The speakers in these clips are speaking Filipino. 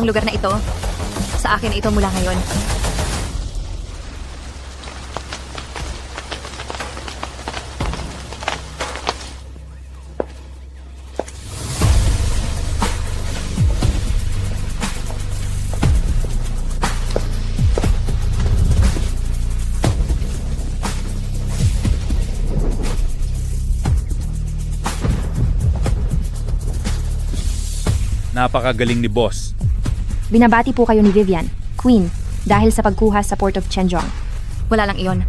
Ang lugar na ito, sa akin ito mula ngayon. Napakagaling ni boss. Binabati po kayo ni Vivian, Queen, dahil sa pagkuha sa Port of Chenjong. Wala lang iyon.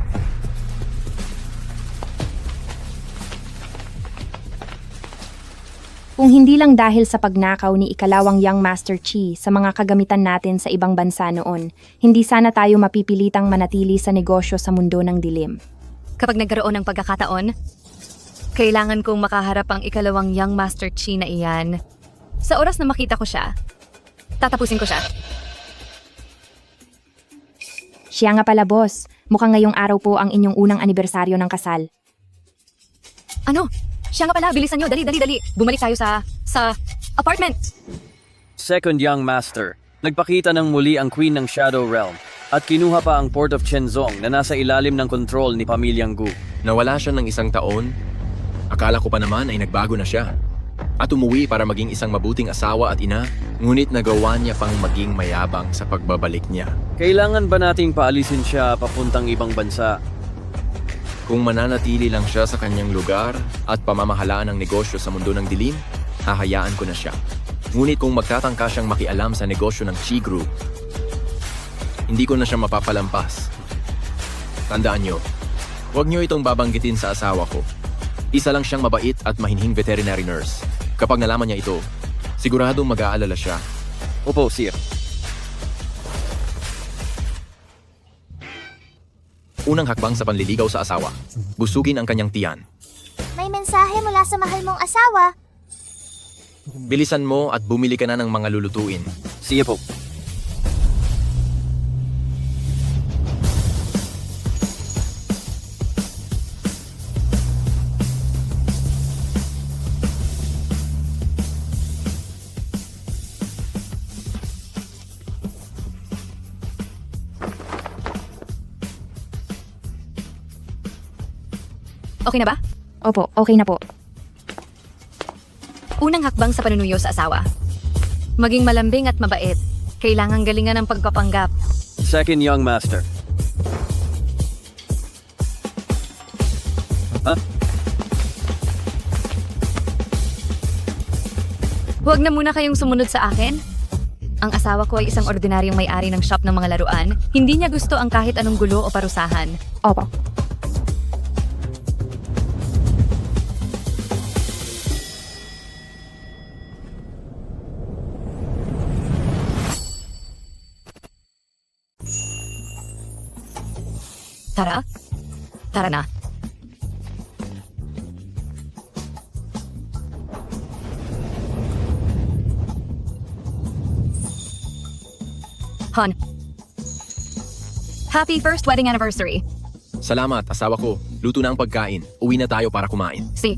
Kung hindi lang dahil sa pagnakaw ni ikalawang Young Master Chi sa mga kagamitan natin sa ibang bansa noon, hindi sana tayo mapipilitang manatili sa negosyo sa mundo ng dilim. Kapag nagkaroon ng pagkakataon, kailangan kong makaharap ang ikalawang Young Master Chi na iyan. Sa oras na makita ko siya, tatapusin ko siya. Siya nga pala, boss. Mukhang ngayong araw po ang inyong unang anibersaryo ng kasal. Ano? Siya nga pala, bilisan nyo. Dali. Bumalik tayo sa apartment. Second Young Master, nagpakita ng muli ang Queen ng Shadow Realm at kinuha pa ang Port of Chenzong na nasa ilalim ng kontrol ni Pamilyang Gu. Nawala siya ng isang taon. Akala ko pa naman ay nagbago na siya. At umuwi para maging isang mabuting asawa at ina, ngunit nagawa niya pang maging mayabang sa pagbabalik niya. Kailangan ba nating paalisin siya papuntang ibang bansa? Kung mananatili lang siya sa kanyang lugar at pamamahalaan ng negosyo sa mundo ng dilim, hahayaan ko na siya. Ngunit kung magtatangka siyang makialam sa negosyo ng Chi Group, hindi ko na siya mapapalampas. Tandaan niyo, huwag niyo itong babanggitin sa asawa ko. Isa lang siyang mabait at mahinhing veterinary nurse. Kapag nalaman niya ito, siguradong mag-aalala siya. Opo, sir. Unang hakbang sa panliligaw sa asawa, busugin ang kanyang tiyan. May mensahe mula sa mahal mong asawa. Bilisan mo at bumili ka na ng mga lulutuin. Sige po. Okay na ba? Opo, okay na po. Unang hakbang sa panunuyo sa asawa. Maging malambing at mabait. Kailangang galingan ng pagpapanggap. Second Young Master. Huwag na muna kayong sumunod sa akin. Ang asawa ko ay isang ordinaryong may-ari ng shop ng mga laruan. Hindi niya gusto ang kahit anong gulo o parusahan. Opo. Tara? Tara na. Han. Happy first wedding anniversary. Salamat, asawa ko. Luto na ang pagkain. Uwi na tayo para kumain. Si.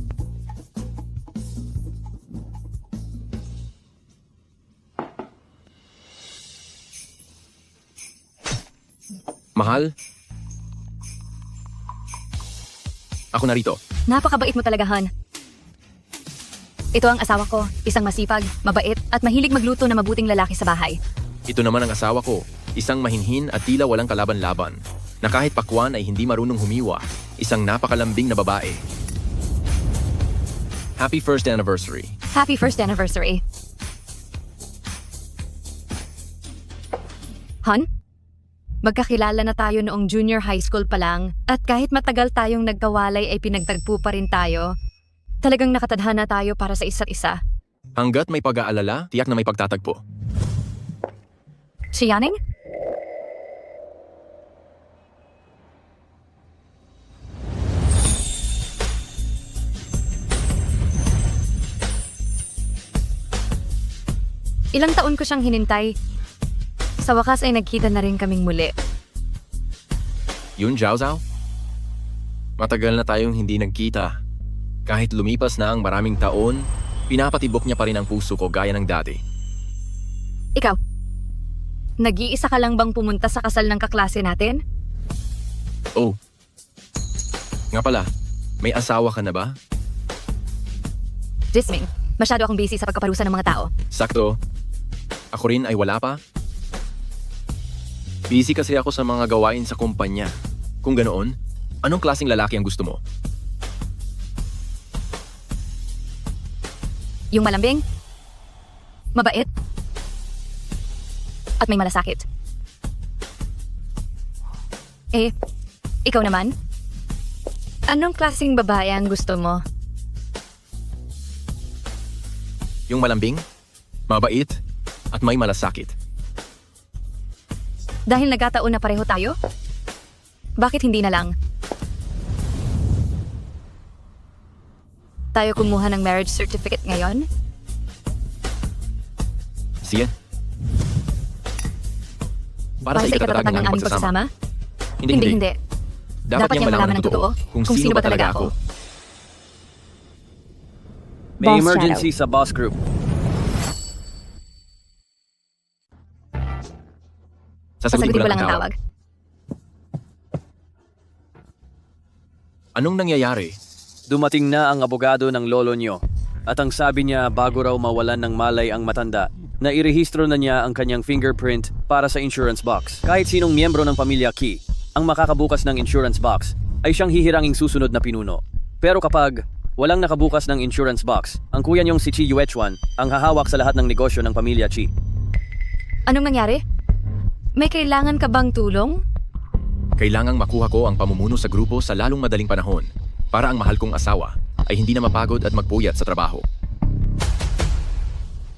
Mahal? Ako narito. Napakabait mo talaga, Han. Ito ang asawa ko, isang masipag, mabait, at mahilig magluto na mabuting lalaki sa bahay. Ito naman ang asawa ko. Isang mahinhin at tila walang kalaban-laban. Na kahit pakwan ay hindi marunong humiwa. Isang napakalambing na babae. Happy first anniversary. Happy first anniversary. Han? Magkakilala na tayo noong junior high school pa lang at kahit matagal tayong nagkawalay ay pinagtagpo pa rin tayo. Talagang nakatadhana tayo para sa isa't isa. Hanggat may pag-aalala, tiyak na may pagtatagpo. Si Yaning? Ilang taon ko siyang hinintay. Sa wakas ay nagkita na rin kaming muli. Yun, Zhao Zhao? Matagal na tayong hindi nagkita. Kahit lumipas na ang maraming taon, pinapatibok niya pa rin ang puso ko gaya ng dati. Ikaw, Nag-iisa ka lang bang pumunta sa kasal ng kaklase natin? Oh. Nga pala, may asawa ka na ba? Jisming, masyado akong busy sa pagkaparusa ng mga tao. Sakto. Ako rin ay wala pa. Busy kasi ako sa mga gawain sa kumpanya. Kung ganoon, anong klaseng lalaki ang gusto mo? Yung malambing, mabait, at may malasakit. Eh, ikaw naman? Anong klaseng babae ang gusto mo? Yung malambing, mabait, at may malasakit. Dahil nagkataon na pareho tayo? Bakit hindi na lang? Tayo kumuha ng marriage certificate ngayon? Sige. Para sa ikatatag ng aming pagsasama? Hindi. Dapat niyang malaman ng totoo kung sino ba talaga ako. May Boss emergency sa boss group. Sasagutin ko lang ang tawag. Anong nangyayari? Dumating na ang abogado ng lolo nyo. At ang sabi niya bago raw mawalan ng malay ang matanda, na irehistro na niya ang kanyang fingerprint para sa insurance box. Kahit sinong miyembro ng pamilya Key, ang makakabukas ng insurance box, ay siyang hihiranging susunod na pinuno. Pero kapag walang nakabukas ng insurance box, ang kuya niyong si Chi Yuechuan ang hahawak sa lahat ng negosyo ng pamilya Chi. Anong nangyari? May kailangan ka bang tulong? Kailangang makuha ko ang pamumuno sa grupo sa lalong madaling panahon para ang mahal kong asawa ay hindi na mapagod at magpuyat sa trabaho.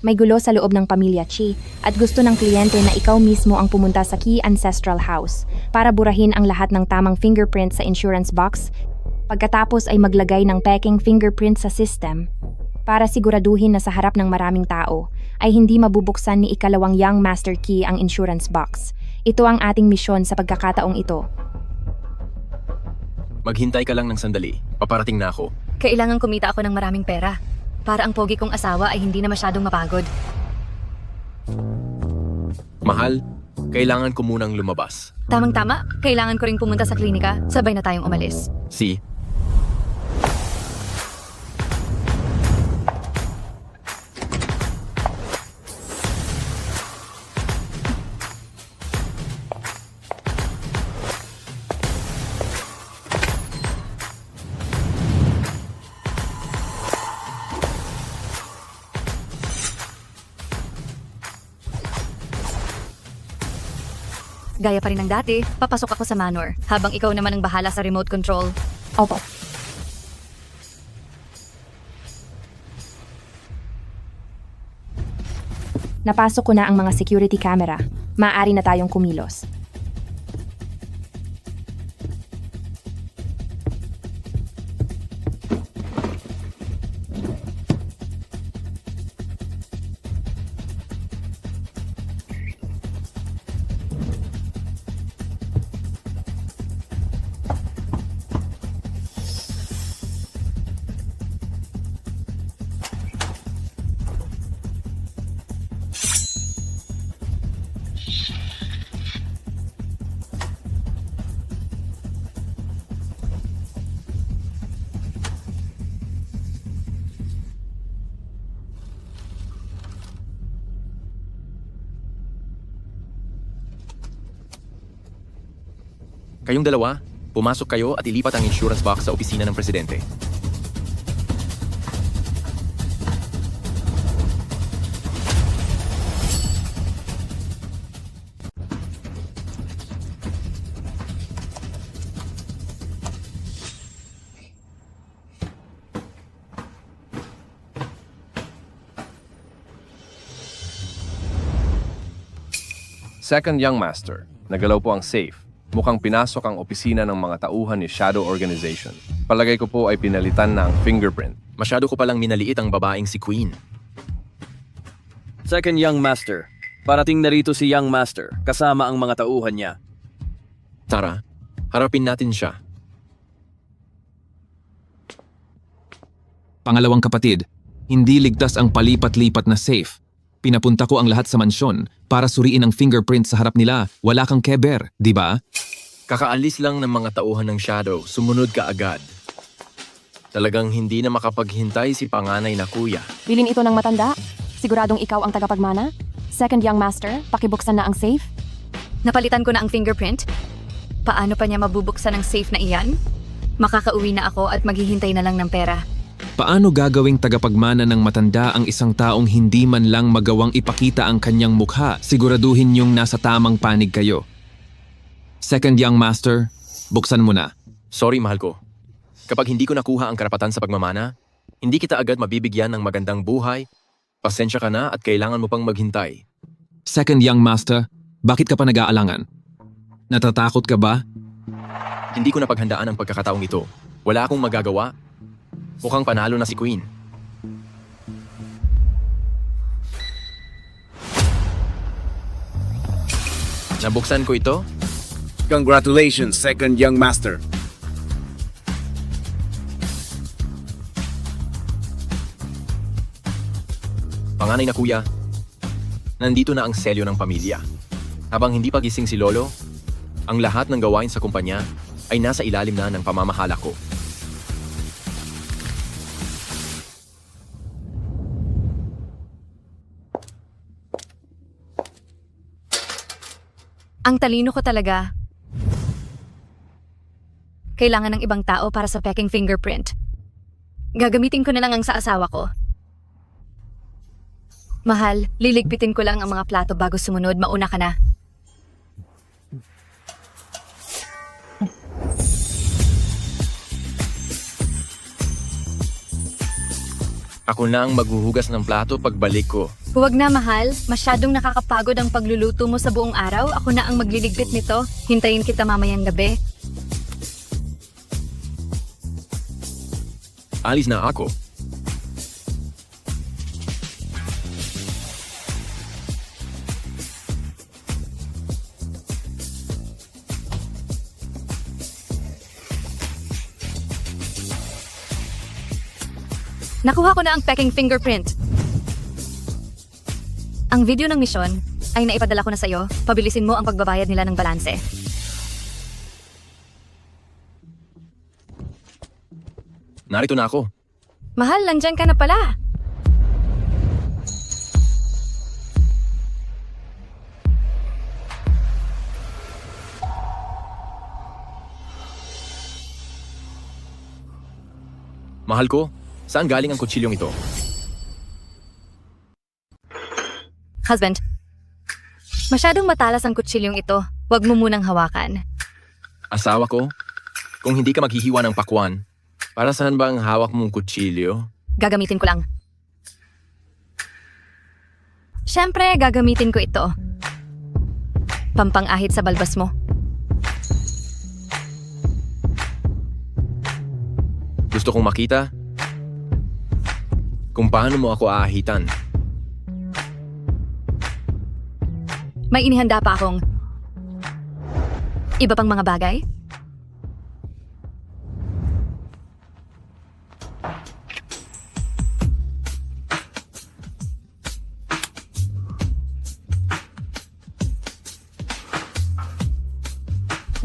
May gulo sa loob ng pamilya Chi at gusto ng kliyente na ikaw mismo ang pumunta sa Key Ancestral House para burahin ang lahat ng tamang fingerprint sa insurance box. Pagkatapos ay maglagay ng peking fingerprint sa system para siguraduhin na sa harap ng maraming tao ay hindi mabubuksan ni ikalawang Young Master Key ang insurance box. Ito ang ating misyon sa pagkakataong ito. Maghintay ka lang ng sandali. Paparating na ako. Kailangan kumita ako ng maraming pera para ang pogi kong asawa ay hindi na masyadong mapagod. Mahal, kailangan ko munang lumabas. Tamang-tama, kailangan ko ring pumunta sa klinika. Sabay na tayong umalis. Si, Gaya pa rin ng dati, papasok ako sa manor, habang ikaw naman ang bahala sa remote control. Opo. Napasok ko na ang mga security camera. Maaari na tayong kumilos. kayong dalawa, pumasok kayo at ilipat ang insurance box sa opisina ng presidente. Second Young Master, nagalaw po ang safe. Mukhang pinasok ang opisina ng mga tauhan ni Shadow Organization. Palagay ko po ay pinalitan na ang fingerprint. Masyado ko palang minaliit ang babaeng si Queen. Second Young Master. Parating na rito si Young Master, kasama ang mga tauhan niya. Tara, harapin natin siya. Pangalawang kapatid, hindi ligtas ang palipat-lipat na safe. Pinapunta ko ang lahat sa mansyon para suriin ang fingerprint sa harap nila. Wala kang keber, di ba? Kakaalis lang ng mga tauhan ng Shadow, sumunod ka agad. Talagang hindi na makapaghintay si panganay na kuya. Bilin ito ng matanda. Siguradong ikaw ang tagapagmana. Second young master, pakibuksan na ang safe. Napalitan ko na ang fingerprint. Paano pa niya mabubuksan ang safe na iyan? Makakauwi na ako at maghihintay na lang ng pera. Paano gagawing tagapagmana ng matanda ang isang taong hindi man lang magawang ipakita ang kanyang mukha? Siguraduhin niyong nasa tamang panig kayo. Second young master, buksan mo na. Sorry, mahal ko. Kapag hindi ko nakuha ang karapatan sa pagmamana, hindi kita agad mabibigyan ng magandang buhay. Pasensya ka na at kailangan mo pang maghintay. Second young master, bakit ka pa nag-aalangan? Natatakot ka ba? Hindi ko napaghandaan ang pagkakataong ito. Wala akong magagawa. Mukhang panalo na si Queen. Nabuksan ko ito? Congratulations, second young master. Panganay na kuya, nandito na ang selyo ng pamilya. Habang hindi pa gising si Lolo, ang lahat ng gawain sa kumpanya ay nasa ilalim na ng pamamahala ko. Ang talino ko talaga. Kailangan ng ibang tao para sa peking fingerprint. Gagamitin ko na lang ang sa asawa ko. Mahal, liligpitin ko lang ang mga plato bago sumunod. Mauna ka na. Ako na ang maghuhugas ng plato pagbalik ko. Huwag na, mahal. Masyadong nakakapagod ang pagluluto mo sa buong araw. Ako na ang magliligpit nito. Hintayin kita mamayang gabi. Alis na ako. Nakuha ko na ang peking fingerprint. Ang video ng misyon ay naipadala ko na sa'yo. Pabilisin mo ang pagbabayad nila ng balanse. Narito na ako. Mahal, nandyan ka na pala. Mahal ko, saan galing ang kutsilyong ito? Husband, masyadong matalas ang kutsilyong ito. Huwag mo munang hawakan. Asawa ko, kung hindi ka maghihiwa ng pakwan, para saan ba ang hawak mong kutsilyo? Gagamitin ko lang. Siyempre, gagamitin ko ito. Pampang-ahit sa balbas mo. Gusto kong makita kung paano mo ako aahitan. May inihanda pa akong iba pang mga bagay.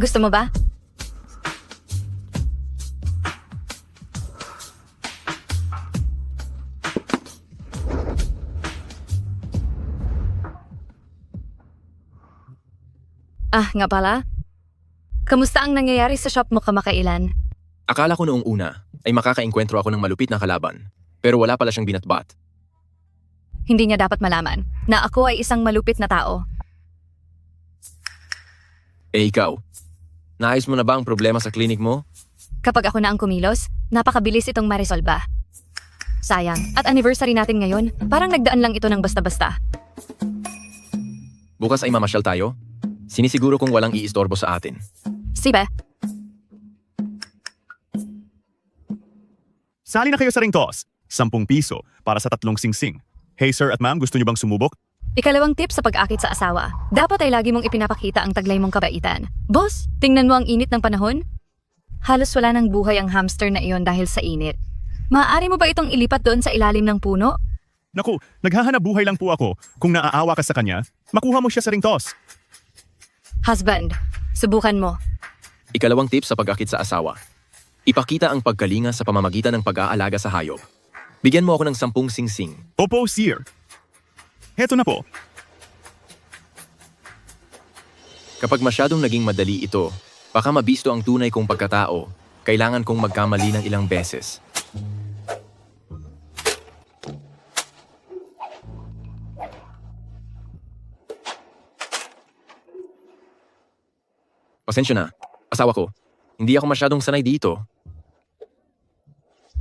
Gusto mo ba? Ah, nga pala. Kamusta ang nangyayari sa shop mo kamakailan? Akala ko noong una ay makakaengkwentro ako ng malupit na kalaban, pero wala pala siyang binatbat. Hindi niya dapat malaman na ako ay isang malupit na tao. Eh ikaw, naayos mo na ba ang problema sa klinik mo? Kapag ako na ang kumilos, napakabilis itong marisolba. Sayang, at anniversary natin ngayon, parang nagdaan lang ito ng basta-basta. Bukas ay mamasyal tayo? Sinisiguro kong walang iistorbo sa atin. Sibe, Sali na kayo sa ring toss. 10 piso para sa 3 singsing. Hey sir at ma'am, gusto niyo bang sumubok? ikalawang tip sa pag-akit sa asawa. Dapat ay lagi mong ipinapakita ang taglay mong kabaitan. Boss, tingnan mo ang init ng panahon. Halos wala ng buhay ang hamster na iyon dahil sa init. Maaari mo ba itong ilipat doon sa ilalim ng puno? Naku, naghahanap buhay lang po ako. Kung naaawa ka sa kanya, makuha mo siya sa ring toss. Husband, subukan mo. Ikalawang tip sa pag-akit sa asawa. Ipakita ang pagkalinga sa pamamagitan ng pag-aalaga sa hayop. Bigyan mo ako ng 10 singsing. Opo, sir. Heto na po. Kapag masyadong naging madali ito, baka mabisto ang tunay kong pagkatao. Kailangan kong magkamali ng ilang beses. Pasensya na. Asawa ko. Hindi ako masyadong sanay dito.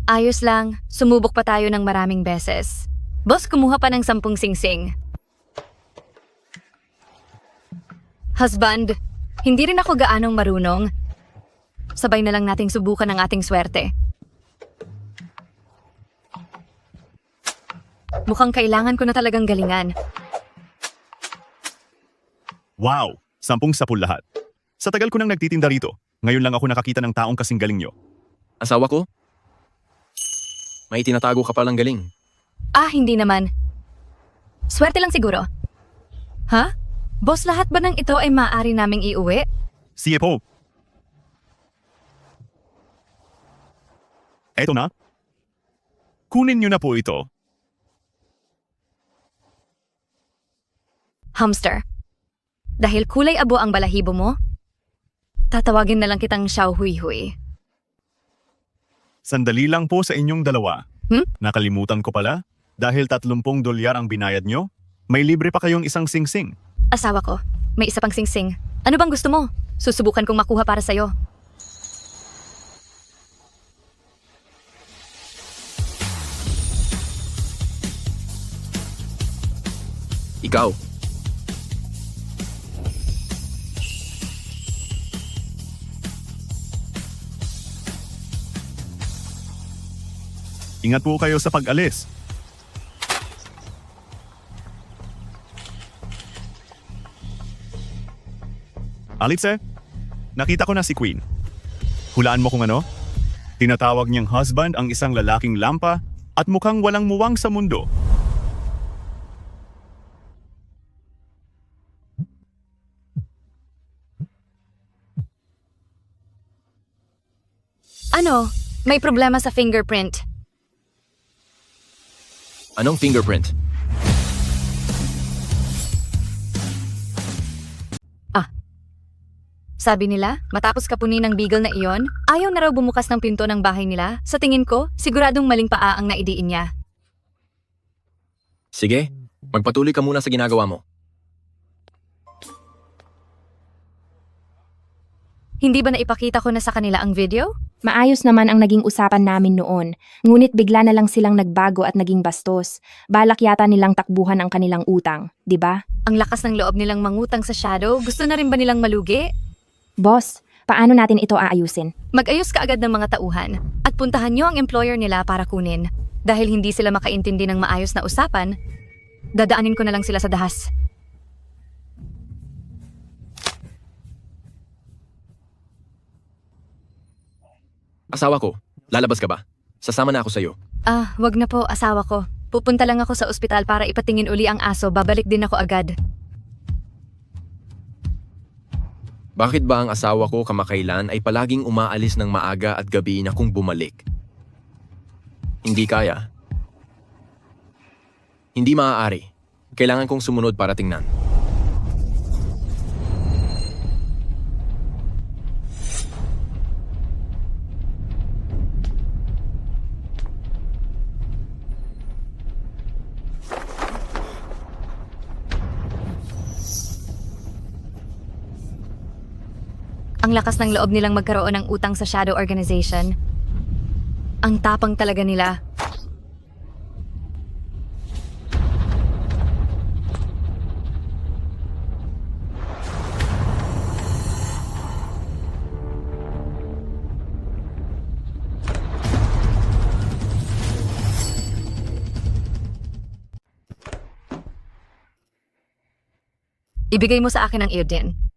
Ayos lang, sumubok pa tayo ng maraming beses. Boss, kumuha pa ng 10 singsing. Husband, hindi rin ako gaanong marunong. Sabay na lang nating subukan ang ating swerte. Mukhang kailangan ko na talagang galingan. Wow, 10 sapul lahat. Sa tagal ko nang nagtitinda rito, ngayon lang ako nakakita ng taong kasing galing nyo. Asawa ko? May tinatago ka palang galing. Ah, hindi naman. Swerte lang siguro. Ha? Boss, lahat ba ng ito ay maaari naming iuwi? CFO. Eto na. Kunin nyo na po ito. Hamster. Dahil kulay abo ang balahibo mo, tatawagin na lang kitang Xiao Hui Hui. Sandali lang po sa inyong dalawa. Hmm? Nakalimutan ko pala, dahil 30 dolyar ang binayad nyo, may libre pa kayong isang singsing. Asawa ko, may isa pang singsing. Ano bang gusto mo? Susubukan kong makuha para sa'yo. Ikaw. Ingat po kayo sa pag-alis. Alitse, nakita ko na si Queen. Hulaan mo kung ano? Tinatawag niyang husband ang isang lalaking lampa at mukhang walang muwang sa mundo. Ano? May problema sa fingerprint. Anong fingerprint? Sabi nila, matapos kapunin ng beagle na iyon, ayaw na raw bumukas ng pinto ng bahay nila. Sa tingin ko, siguradong maling paa ang naidiin niya. Sige, magpatuloy ka muna sa ginagawa mo. Hindi ba naipakita ko na sa kanila ang video? Maayos naman ang naging usapan namin noon, ngunit bigla na lang silang nagbago at naging bastos. Balak yata nilang takbuhan ang kanilang utang, di ba? Ang lakas ng loob nilang mangutang sa Shadow, gusto na rin ba nilang malugi? Boss, paano natin ito aayusin? Mag-ayos ka agad ng mga tauhan at puntahan niyo ang employer nila para kunin. Dahil hindi sila makaintindi ng maayos na usapan, dadaanin ko na lang sila sa dahas. Asawa ko, lalabas ka ba? Sasama na ako sa'yo. Ah, wag na po, asawa ko. Pupunta lang ako sa ospital para ipatingin uli ang aso, babalik din ako agad. Bakit ba ang asawa ko kamakailan ay palaging umaalis ng maaga at gabi na kung bumalik? Hindi kaya. Hindi maaari. Kailangan kong sumunod para tingnan. Ang lakas ng loob nilang magkaroon ng utang sa Shadow Organization. Ang tapang talaga nila. Ibigay mo sa akin ang Earden.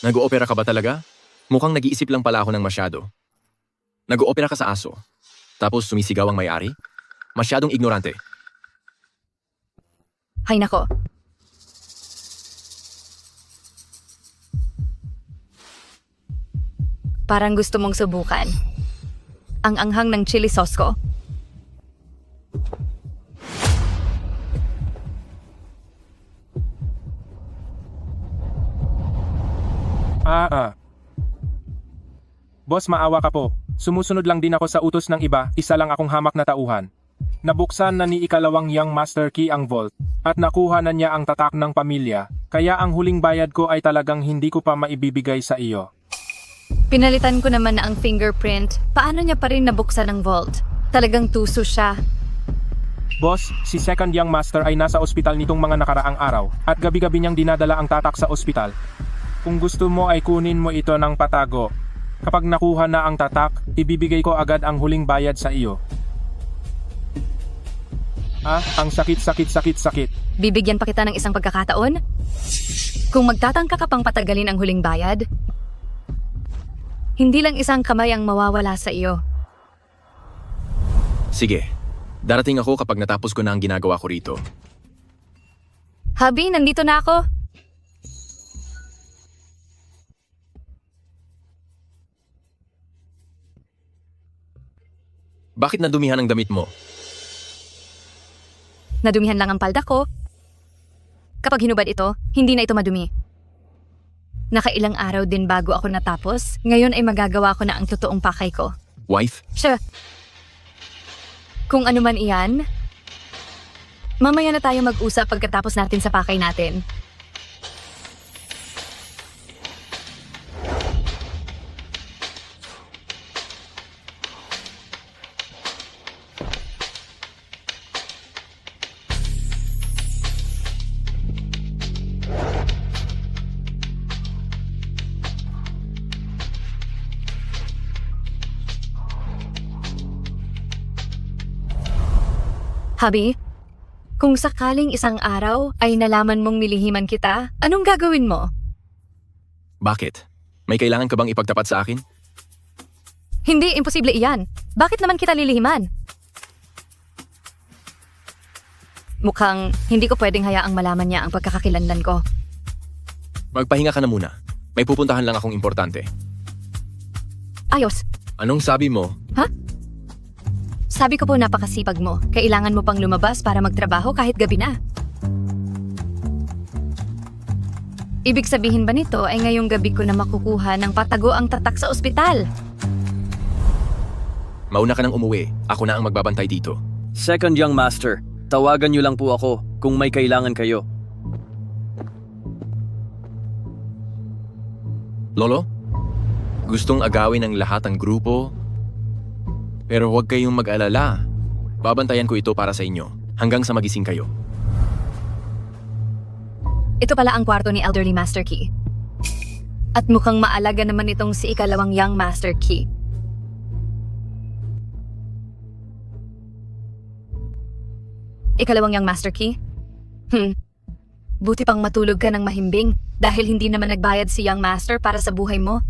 Nag-oopera ka ba talaga? Mukhang nag-iisip lang pala ako ng masyado. Nag-oopera ka sa aso. Tapos sumisigaw ang may-ari? Masyadong ignorante. Hay nako. Parang gusto mong subukan. Ang anghang ng chili sauce ko. Boss, maawa ka po. Sumusunod lang din ako sa utos ng iba, isa lang akong hamak na tauhan. Nabuksan na ni ikalawang Young Master Key ang vault, at nakuha na niya ang tatak ng pamilya, kaya ang huling bayad ko ay talagang hindi ko pa maibibigay sa iyo. Pinalitan ko naman na ang fingerprint. Paano niya pa rin nabuksan ang vault? Talagang tuso siya. Boss, si Second Young Master ay nasa ospital nitong mga nakaraang araw, at gabi-gabi niyang dinadala ang tatak sa ospital. Kung gusto mo ay kunin mo ito ng patago. Kapag nakuha na ang tatak, ibibigay ko agad ang huling bayad sa iyo. Ang sakit. Bibigyan pa kita ng isang pagkakataon? Kung magtatangka ka pang patagalin ang huling bayad, hindi lang isang kamay ang mawawala sa iyo. Sige, darating ako kapag natapos ko na ang ginagawa ko rito. Habi, nandito na ako. Bakit nadumihan ang damit mo? Nadumihan lang ang palda ko. Kapag hinubad ito, hindi na ito madumi. Nakailang araw din bago ako natapos. Ngayon ay magagawa ko na ang totoong pakay ko. Wife? Siya. Kung ano man iyan, mamaya na tayo mag-usap pagkatapos natin sa pakay natin. Habi, kung sakaling isang araw ay nalaman mong nilihiman kita, anong gagawin mo? Bakit? May kailangan ka bang ipagtapat sa akin? Hindi, imposible iyan. Bakit naman kita lilihiman? Mukhang hindi ko pwedeng hayaang malaman niya ang pagkakakilanlan ko. Magpahinga ka na muna. May pupuntahan lang akong importante. Ayos. Anong sabi mo? Ha? Sabi ko po napakasipag mo. Kailangan mo pang lumabas para magtrabaho kahit gabi na. Ibig sabihin ba nito ay ngayong gabi ko na makukuha ng patago ang tatak sa ospital? Mauna ka nang umuwi. Ako na ang magbabantay dito. Second Young Master, tawagan niyo lang po ako kung may kailangan kayo. Lolo? Gustong agawin ng lahat ang grupo? Pero huwag kayong mag-alala. Babantayan ko ito para sa inyo hanggang sa magising kayo. Ito pala ang kwarto ni Elderly Master Key. At mukhang maalaga naman itong si ikalawang Young Master Key. Ikalawang Young Master Key? Buti pang matulog ka ng mahimbing dahil hindi naman nagbayad si Young Master para sa buhay mo.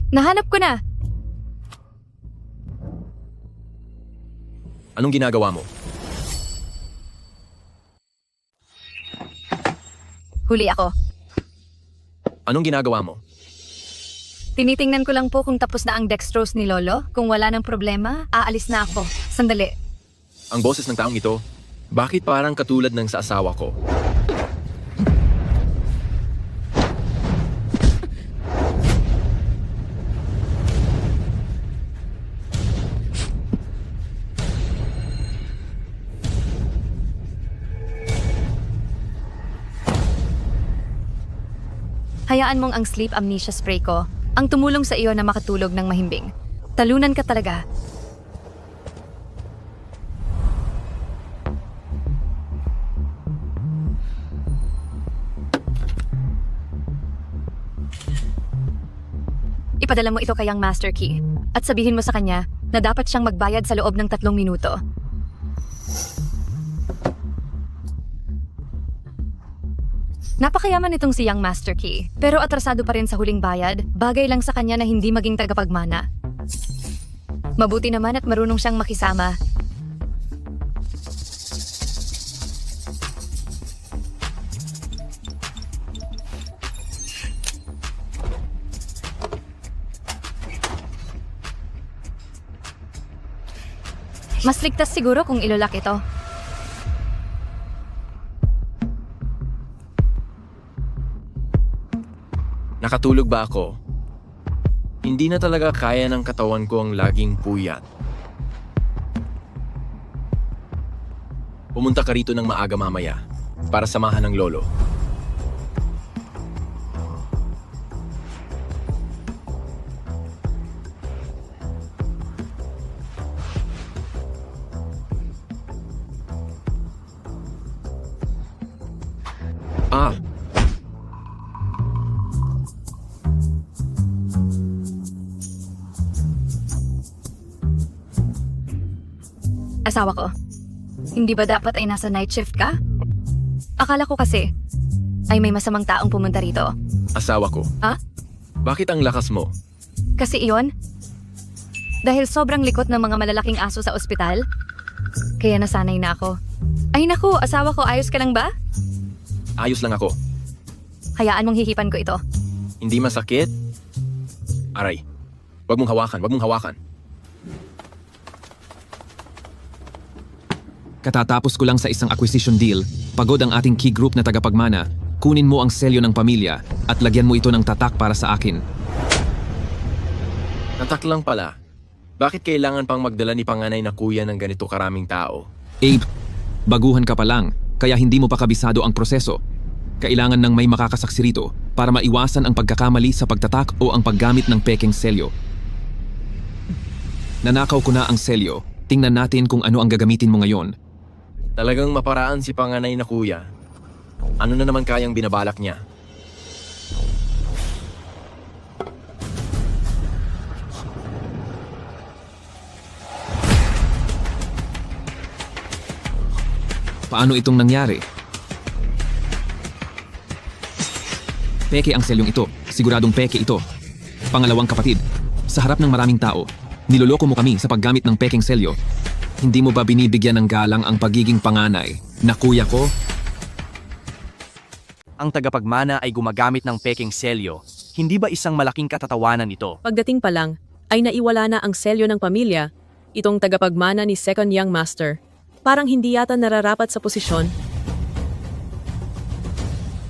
Nahanap ko na. Anong ginagawa mo? Huli ako. Anong ginagawa mo? Tinitingnan ko lang po kung tapos na ang dextrose ni Lolo. Kung wala ng problema, aalis na ako. Sandali. Ang boses ng taong ito, bakit parang katulad ng sa asawa ko? Hayaan mong ang sleep amnesia spray ko ang tumulong sa iyo na makatulog ng mahimbing. Talunan ka talaga. Ipadala mo ito kay Young Master Key at sabihin mo sa kanya na dapat siyang magbayad sa loob ng 3 minuto. Napakayaman nitong si Young Master Key, pero atrasado pa rin sa huling bayad, bagay lang sa kanya na hindi maging tagapagmana. Mabuti naman at marunong siyang makisama. Mas ligtas siguro kung ilolak ito. Nakatulog ba ako? Hindi na talaga kaya ng katawan ko ang laging puyat. Pumunta ka rito ng maaga mamaya para samahan ng lolo. Ah! Asawa ko, hindi ba dapat ay nasa night shift ka? Akala ko kasi ay may masamang taong pumunta rito. Asawa ko. Ah? Bakit ang lakas mo? Kasi iyon? Dahil sobrang likot ng mga malalaking aso sa ospital? Kaya nasanay na ako. Ay naku, asawa ko, ayos ka lang ba? Ayos lang ako. Hayaan mong hihipan ko ito. Hindi masakit? Aray. Wag mong hawakan, wag mong hawakan. Katatapos ko lang sa isang acquisition deal, pagod ang ating key group na tagapagmana, kunin mo ang selyo ng pamilya at lagyan mo ito ng tatak para sa akin. Tatak lang pala. Bakit kailangan pang magdala ni panganay na kuya ng ganito karaming tao? Abe, baguhan ka pa lang, kaya hindi mo pa kabisado ang proseso. Kailangan ng may makakasaksi rito para maiwasan ang pagkakamali sa pagtatak o ang paggamit ng pekeng selyo. Nanakaw ko na ang selyo, tingnan natin kung ano ang gagamitin mo ngayon. Talagang maparaan si panganay na kuya. Ano na naman kayang binabalak niya? Paano itong nangyari? Peke ang selyong ito. Siguradong peke ito. Pangalawang kapatid, sa harap ng maraming tao, niloloko mo kami sa paggamit ng pekeng selyo. Hindi mo ba binibigyan ng galang ang pagiging panganay na kuya ko? Ang tagapagmana ay gumagamit ng pekeng selyo. Hindi ba isang malaking katatawanan ito? Pagdating pa lang, ay naiwala na ang selyo ng pamilya, itong tagapagmana ni Second Young Master. Parang hindi yata nararapat sa posisyon.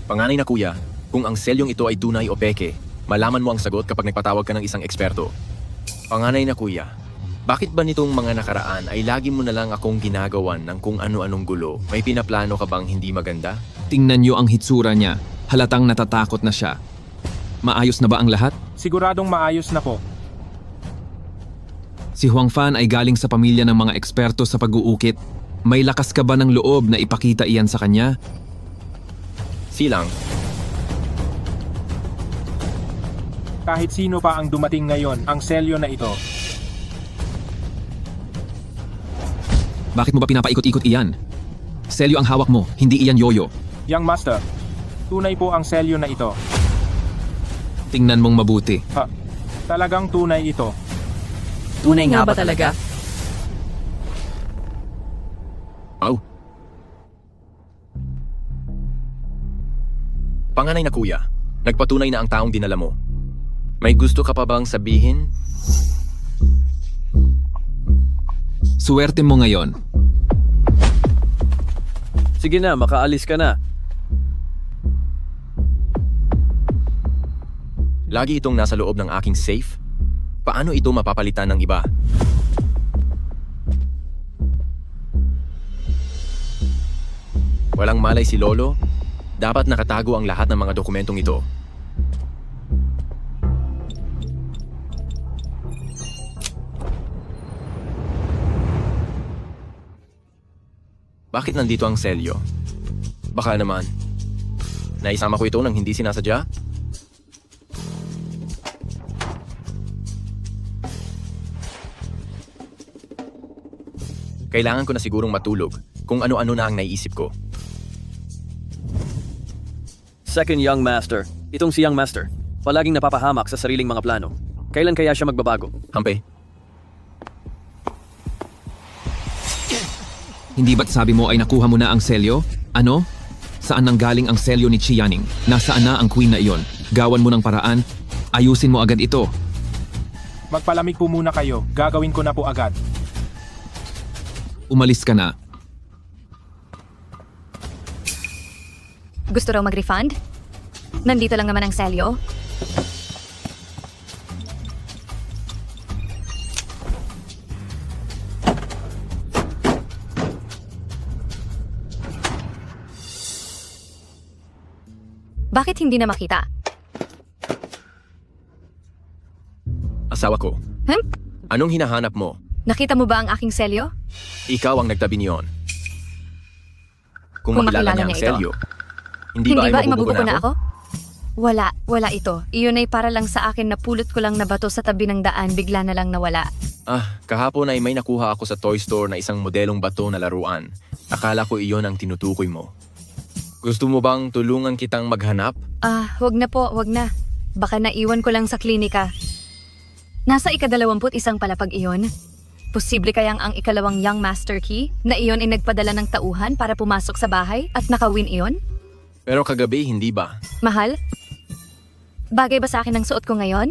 Panganay na kuya, kung ang selyong ito ay tunay o peke, malaman mo ang sagot kapag nagpatawag ka ng isang eksperto. Panganay na kuya, bakit ba nitong mga nakaraan ay lagi mo na lang akong ginagawan ng kung ano-anong gulo? May pinaplano ka bang hindi maganda? Tingnan niyo ang hitsura niya. Halatang natatakot na siya. Maayos na ba ang lahat? Siguradong maayos na po. Si Huang Fan ay galing sa pamilya ng mga eksperto sa pag-uukit. May lakas ka ba ng loob na ipakita iyan sa kanya? Silang. Kahit sino pa ang dumating ngayon, ang selyo na ito. Bakit mo ba pinapaikot-ikot iyan? Selyo ang hawak mo, hindi iyan yoyo. Young Master, tunay po ang selyo na ito. Tingnan mong mabuti. Talagang tunay ito. Tunay nga ba talaga? Aw. Panganay na kuya, nagpatunay na ang taong dinala mo. May gusto ka pa bang sabihin? Suwerte mo ngayon. Sige na, makaalis ka na. Lagi itong nasa loob ng aking safe? Paano ito mapapalitan ng iba? Walang malay si Lolo? Dapat nakatago ang lahat ng mga dokumentong ito. Bakit nandito ang selyo? Baka naman, naisama ko ito nang hindi sinasadya? Kailangan ko na sigurong matulog kung ano-ano na ang naiisip ko. Second Young Master. Itong si Young Master. Palaging napapahamak sa sariling mga plano. Kailan kaya siya magbabago? Hampe, Hindi ba't sabi mo ay nakuha mo na ang selyo? Ano? Saan nanggaling ang selyo ni Chi Yanning? Nasaan na ang queen na iyon? Gawan mo ng paraan? Ayusin mo agad ito. Magpalamig po muna kayo. Gagawin ko na po agad. Umalis ka na. Gusto raw mag-refund? Nandito lang naman ang selyo. Bakit hindi na makita? asawa ko. Anong hinahanap mo? Nakita mo ba ang aking selyo? Ikaw ang nagtabi niyon. Kung makilala niya ang ito. selyo, hindi ba ay mabubugo na ako? Wala ito. Iyon ay para lang sa akin, napulot ko lang na bato sa tabi ng daan, bigla na lang nawala. Kahapon ay may nakuha ako sa toy store na isang modelong bato na laruan. Akala ko iyon ang tinutukoy mo. Gusto mo bang tulungan kitang maghanap? Wag na po, wag na. Baka naiwan ko lang sa klinika. Nasa ika-21 palapag iyon. Posible kayang ang ikalawang Young Master Key na iyon ay nagpadala ng tauhan para pumasok sa bahay at nakawin iyon? Pero kagabi, hindi ba? Mahal? Bagay ba sa akin ang suot ko ngayon?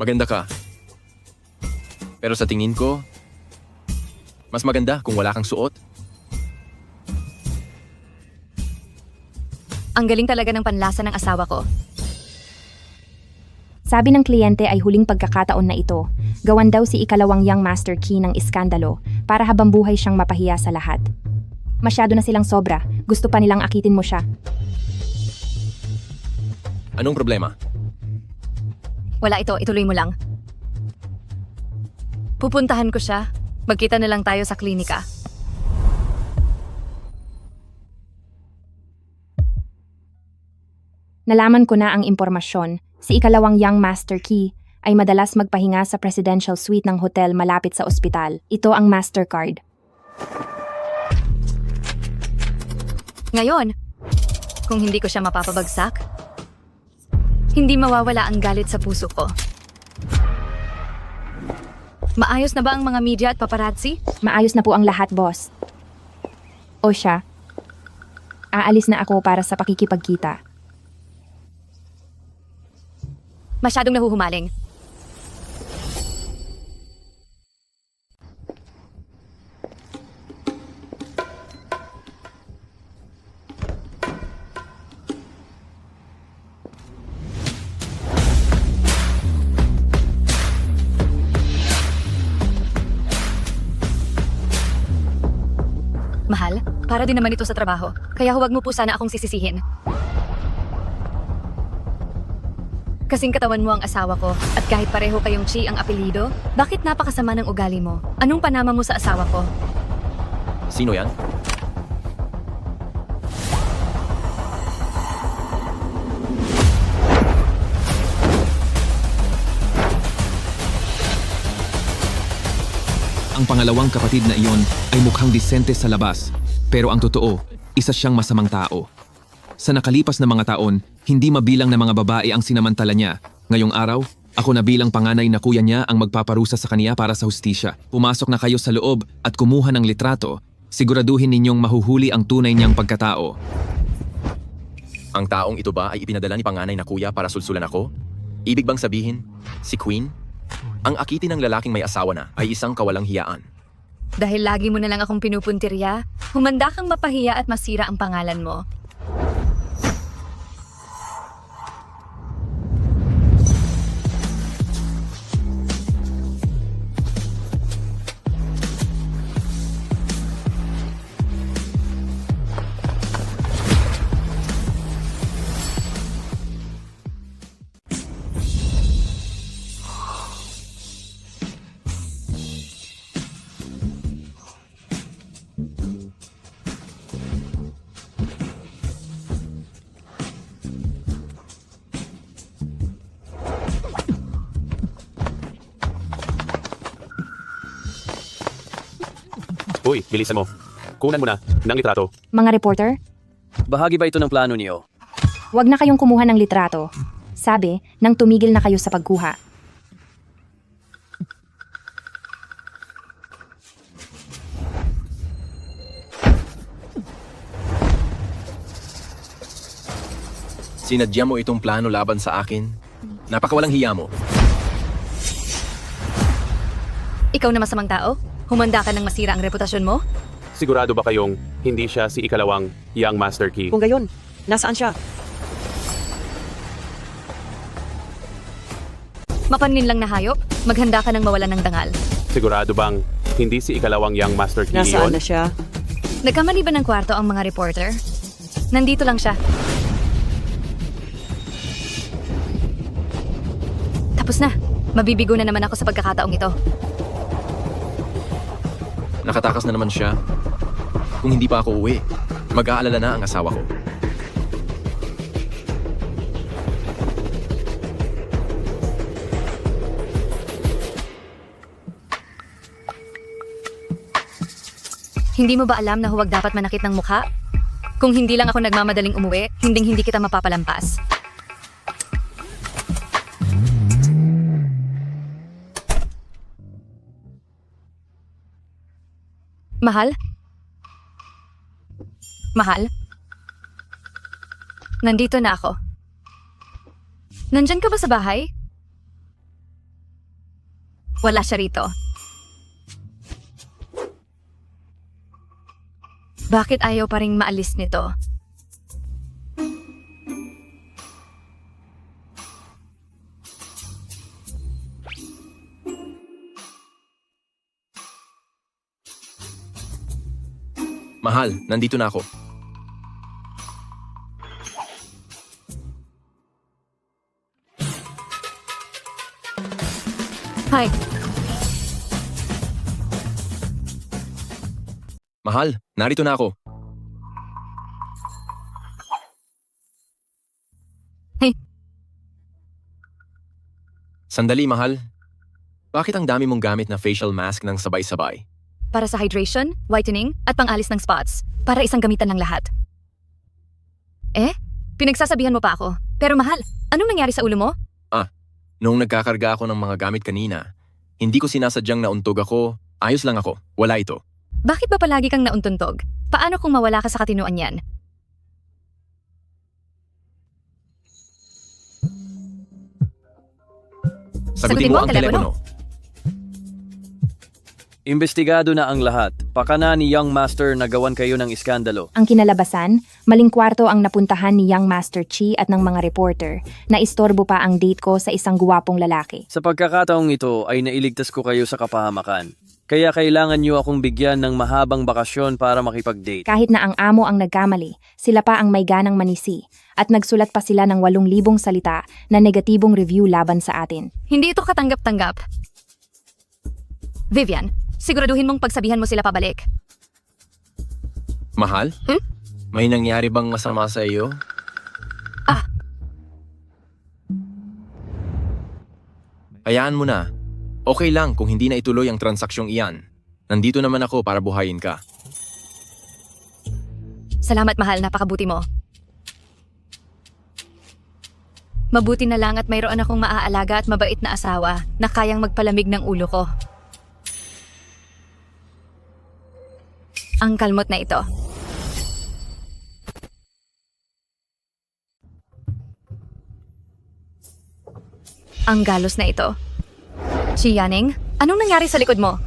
Maganda ka. Pero sa tingin ko, mas maganda kung wala kang suot. Ang galing talaga ng panlasa ng asawa ko. Sabi ng kliyente ay huling pagkakataon na ito. Gawan daw si ikalawang Young Master Key ng iskandalo para habang buhay siyang mapahiya sa lahat. Masyado na silang sobra. Gusto pa nilang akitin mo siya. Anong problema? Wala ito, ituloy mo lang. Pupuntahan ko siya. Magkita na lang tayo sa klinika. Nalaman ko na ang impormasyon. Si ikalawang Young Master Key ay madalas magpahinga sa presidential suite ng hotel malapit sa ospital. Ito ang Mastercard. Ngayon, kung hindi ko siya mapapabagsak, hindi mawawala ang galit sa puso ko. Maayos na ba ang mga media at paparazzi? Maayos na po ang lahat, boss. O siya, aalis na ako para sa pakikipagkita. Masyadong nahuhumaling. Mahal, para din naman ito sa trabaho. Kaya huwag mo po sana akong sisisihin. Kasing katawan mo ang asawa ko at kahit pareho kayong Chi ang apelido, bakit napakasama ng ugali mo? Anong panama mo sa asawa ko? Sino yan? Ang pangalawang kapatid na iyon ay mukhang disente sa labas, pero ang totoo, isa siyang masamang tao. Sa nakalipas na mga taon, hindi mabilang na mga babae ang sinamantala niya. Ngayong araw, ako na bilang panganay na kuya niya ang magpaparusa sa kaniya para sa hustisya. Pumasok na kayo sa loob at kumuha ng litrato. Siguraduhin ninyong mahuhuli ang tunay niyang pagkatao. Ang taong ito ba ay ipinadala ni panganay na kuya para sulsulan ako? Ibig bang sabihin, si Queen? Ang akitin ng lalaking may asawa na ay isang kawalang hiyaan. Dahil lagi mo na lang akong pinupuntirya, humanda kang mapahiya at masira ang pangalan mo. Uy, bilisan mo. Kunan mo na ng litrato. Mga reporter, Bahagi ba ito ng plano niyo? huwag na kayong kumuha ng litrato. Sabi, nang tumigil na kayo sa pagkuha. Sinadya mo itong plano laban sa akin? Napakawalang hiya mo. Ikaw na masamang tao? Humanda ka ng masira ang reputasyon mo? Sigurado ba kayong hindi siya si ikalawang Young Master Key? Kung gayon, nasaan siya? Mapanlin lang na hayop, maghanda ka ng mawalan ng dangal. Sigurado bang hindi si ikalawang Young Master Key Nasaan iyon? na siya? Nagkamali ba ng kwarto ang mga reporter? Nandito lang siya. Tapos na. Mabibigo na naman ako sa pagkakataong ito. Nakatakas na naman siya. Kung hindi pa ako uwi, mag-aalala na ang asawa ko. Hindi mo ba alam na huwag dapat manakit ng mukha? Kung hindi lang ako nagmamadaling umuwi, hindi kita mapapalampas. Mahal? Mahal? Nandito na ako. Nandyan ka ba sa bahay? Wala siya rito. Bakit ayaw pa ring maalis nito? Mahal, nandito na ako. Hi. Mahal, narito na ako. Hey. Sandali, mahal. Bakit ang dami mong gamit na facial mask ng sabay-sabay? Para sa hydration, whitening, at pangalis ng spots. Para isang gamitan ng lahat. Pinagsasabihan mo pa ako. Pero mahal, anong nangyari sa ulo mo? Noong nagkakarga ako ng mga gamit kanina, hindi ko sinasadyang nauntog ako. Ayos lang ako. Wala ito. Bakit ba palagi kang nauntuntog? Paano kung mawala ka sa katinuan yan? Sagutin mo ang telepono. Imbestigado na ang lahat. Pakana ni Young Master na gawan kayo ng iskandalo. Ang kinalabasan, maling kwarto ang napuntahan ni Young Master Chi at ng mga reporter na istorbo pa ang date ko sa isang guwapong lalaki. Sa pagkakataong ito ay nailigtas ko kayo sa kapahamakan. Kaya kailangan niyo akong bigyan ng mahabang bakasyon para makipag-date. Kahit na ang amo ang nagkamali, sila pa ang may ganang manisi at nagsulat pa sila ng 8,000 salita na negatibong review laban sa atin. Hindi ito katanggap-tanggap. Vivian, siguraduhin mong pagsabihan mo sila pabalik. Mahal? May nangyari bang masama sa iyo? Hayaan mo na. Okay lang kung hindi na ituloy ang transaksyong iyan. Nandito naman ako para buhayin ka. Salamat mahal, napakabuti mo. Mabuti na lang at mayroon akong maaalaga at mabait na asawa na kayang magpalamig ng ulo ko. Ang kalmot na ito. Ang galos na ito. Si Yaning, anong nangyari sa likod mo?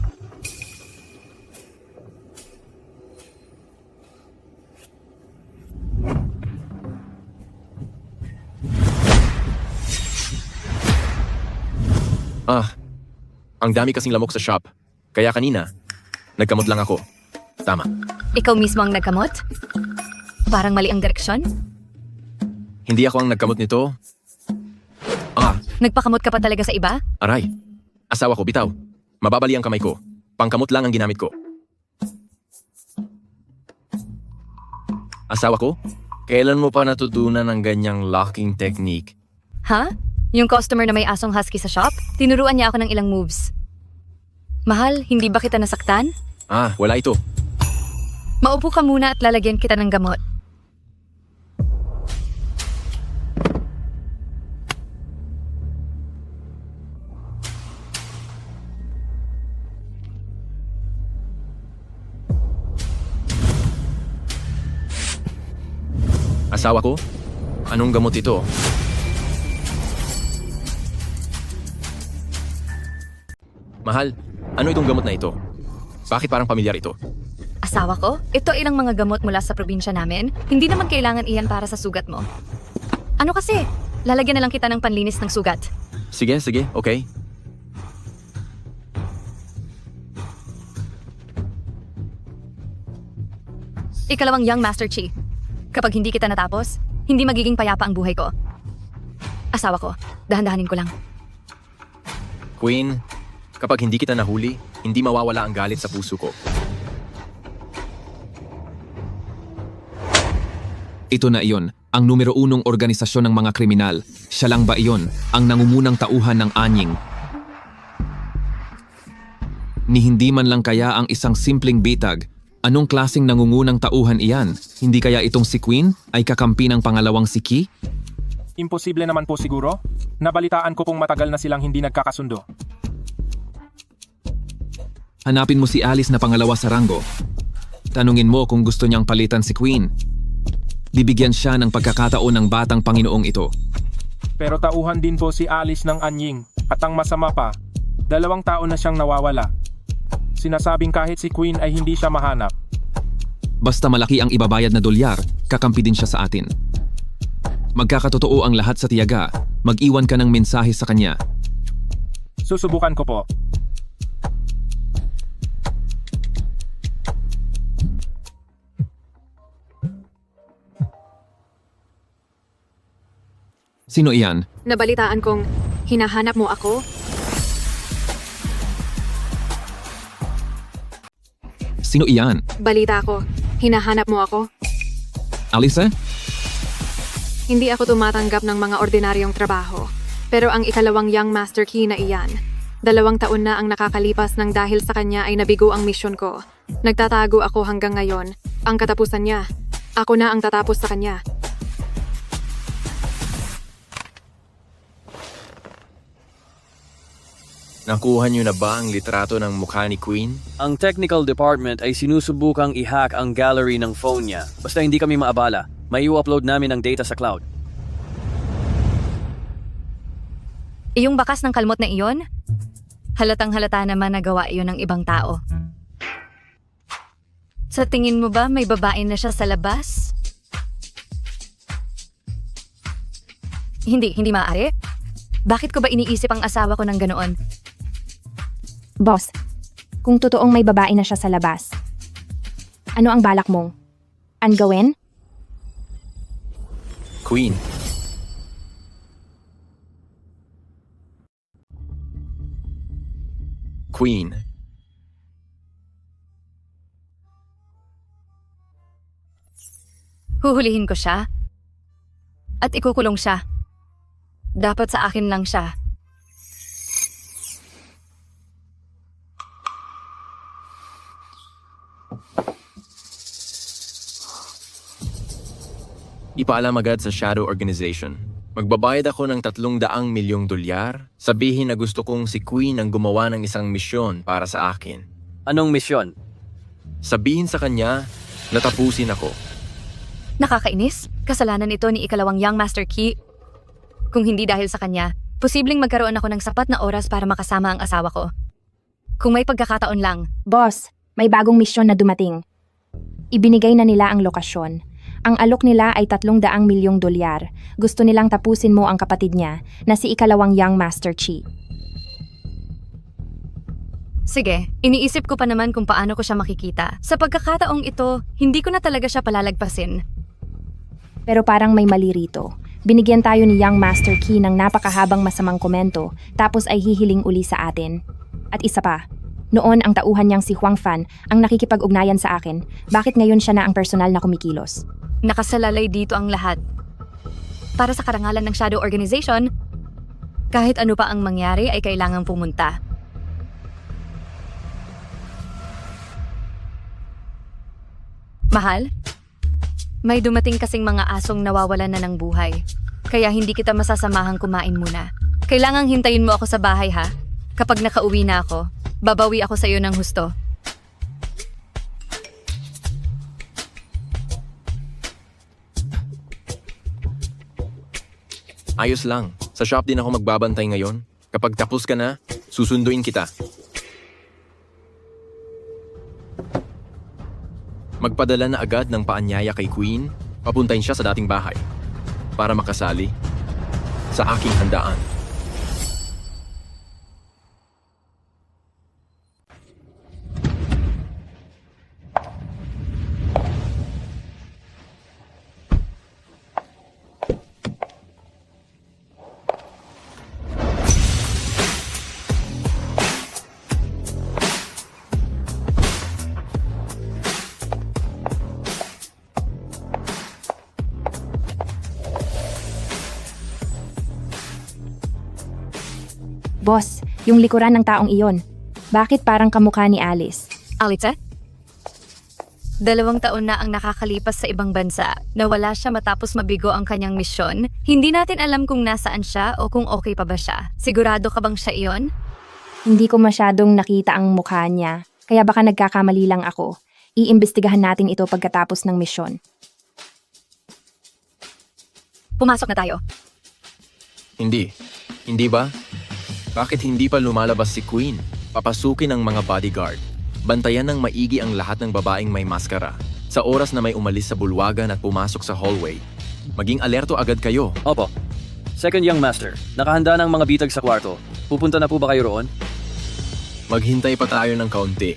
Ang dami kasing lamok sa shop. Kaya kanina, nagkamot lang ako. Tama. Ikaw mismo ang nagkamot? Parang mali ang direksyon? Hindi ako ang nagkamot nito. Nagpakamot ka pa talaga sa iba? Aray. Asawa ko, bitaw. Mababali ang kamay ko. Pangkamot lang ang ginamit ko. Asawa ko? Kailan mo pa natutunan ang ganyang locking technique? Ha? Yung customer na may asong husky sa shop? Tinuruan niya ako ng ilang moves. Mahal, hindi ba kita nasaktan? Wala ito. Maupo ka muna at lalagyan kita ng gamot. Asawa ko? Anong gamot ito? Mahal, ano itong gamot na ito? Bakit parang pamilyar ito? Asawa ko? Ito ilang mga gamot mula sa probinsya namin. Hindi naman kailangan iyan para sa sugat mo. Ano kasi? Lalagyan na lang kita ng panlinis ng sugat. Sige, okay. Ikalawang Young Master Chi. Kapag hindi kita natapos, hindi magiging payapa ang buhay ko. Asawa ko, dahan-dahanin ko lang. Queen, kapag hindi kita nahuli, hindi mawawala ang galit sa puso ko. Ito na iyon, ang numero 1 organisasyon ng mga kriminal. Siya lang ba iyon, ang nangumunang tauhan ng anying? Ni hindi man lang kaya ang isang simpleng bitag. Anong klaseng nangungunang tauhan iyan? Hindi kaya itong si Queen ay kakampi ng pangalawang si Ki? Imposible naman po siguro. Nabalitaan ko pong matagal na silang hindi nagkakasundo. Hanapin mo si Alice na pangalawa sa ranggo. Tanungin mo kung gusto niyang palitan si Queen. Bibigyan siya ng pagkakataon ng batang Panginoong ito. Pero tauhan din po si Alice ng anying. At ang masama pa, 2 taon na siyang nawawala. Sinasabing kahit si Queen ay hindi siya mahanap. Basta malaki ang ibabayad na dolyar, kakampi din siya sa atin. Magkakatotoo ang lahat sa tiyaga. Mag-iwan ka ng mensahe sa kanya. Susubukan ko po. Sino iyan? Nabalitaan kong hinahanap mo ako. Sino iyan? Balita ko, hinahanap mo ako. Alice? Hindi ako tumatanggap ng mga ordinaryong trabaho. Pero ang ikalawang Young Master Key na iyan. 2 taon na ang nakakalipas nang dahil sa kanya ay nabigo ang misyon ko. Nagtatago ako hanggang ngayon. Ang katapusan niya. Ako na ang tatapos sa kanya. Nakuha niyo na ba ang litrato ng mukha ni Queen? Ang technical department ay sinusubukang i-hack ang gallery ng phone niya. Basta hindi kami maabala, may i-upload namin ang data sa cloud. Iyong bakas ng kalmot na iyon? Halatang halata naman na gawa iyon ng ibang tao. Sa tingin mo ba may babae na siya sa labas? Hindi maaari. Bakit ko ba iniisip ang asawa ko ng ganoon? Boss, kung totoong may babae na siya sa labas, ano ang balak mong? Ang gawin? Queen. Queen. Huhulihin ko siya at ikukulong siya. Dapat sa akin lang siya. Ipaalam agad sa Shadow Organization. Magbabayad ako ng 300 milyong dolyar. Sabihin na gusto kong si Queen ang gumawa ng isang misyon para sa akin. Anong misyon? Sabihin sa kanya na tapusin ako. Nakakainis. Kasalanan ito ni ikalawang Young Master Key. Kung hindi dahil sa kanya, posibleng magkaroon ako ng sapat na oras para makasama ang asawa ko. Kung may pagkakataon lang. Boss, may bagong misyon na dumating. Ibinigay na nila ang lokasyon. Ang alok nila ay 300 milyong dolyar. Gusto nilang tapusin mo ang kapatid niya na si ikalawang Young Master Chi. Sige, iniisip ko pa naman kung paano ko siya makikita. Sa pagkakataong ito, hindi ko na talaga siya palalagpasin. Pero parang may mali rito. Binigyan tayo ni Young Master Key ng napakahabang masamang komento tapos ay hihiling uli sa atin. At isa pa, noon ang tauhan niyang si Huang Fan ang nakikipag-ugnayan sa akin, bakit ngayon siya na ang personal na kumikilos? Nakasalalay dito ang lahat. Para sa karangalan ng Shadow Organization, kahit ano pa ang mangyari ay kailangang pumunta. Mahal? May dumating kasing mga asong nawawalan na ng buhay. Kaya hindi kita masasamahang kumain muna. Kailangang hintayin mo ako sa bahay ha. Kapag nakauwi na ako, babawi ako sa iyo ng husto. Ayos lang. Sa shop din ako magbabantay ngayon. Kapag tapos ka na, susunduin kita. Magpadala na agad ng paanyaya kay Queen, papuntahin siya sa dating bahay para makasali sa aking handaan. Boss, yung likuran ng taong iyon. Bakit parang kamukha ni Alice? Alice? 2 taon na ang nakakalipas sa ibang bansa. Nawala siya matapos mabigo ang kanyang misyon. Hindi natin alam kung nasaan siya o kung okay pa ba siya. Sigurado ka bang siya iyon? Hindi ko masyadong nakita ang mukha niya, kaya baka nagkakamali lang ako. Iimbestigahan natin ito pagkatapos ng misyon. Pumasok na tayo. Hindi. Hindi ba? Bakit hindi pa lumalabas si Queen? Papasukin ang mga bodyguard. Bantayan ng maigi ang lahat ng babaeng may maskara. Sa oras na may umalis sa bulwagan at pumasok sa hallway, maging alerto agad kayo. Opo. Second Young Master, nakahanda ng mga bitag sa kwarto. Pupunta na po ba kayo roon? Maghintay pa tayo ng kaunti.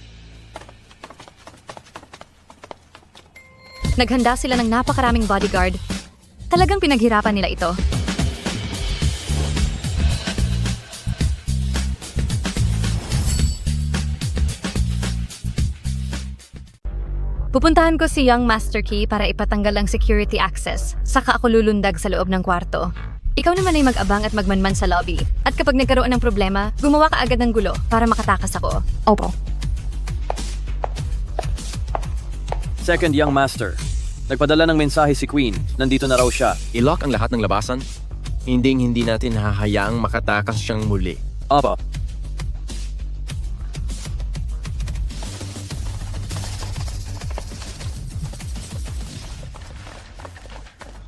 Naghanda sila ng napakaraming bodyguard. Talagang pinaghirapan nila ito. Pupuntahan ko si Young Master Key para ipatanggal ang security access. Saka ako lulundag sa loob ng kwarto. Ikaw naman ay mag-abang at magmanman sa lobby. At kapag nagkaroon ng problema, gumawa ka agad ng gulo para makatakas ako. Opo. Second Young Master, nagpadala ng mensahe si Queen. Nandito na raw siya. I-lock ang lahat ng labasan. Hindi natin hahayaang makatakas siyang muli. Opo.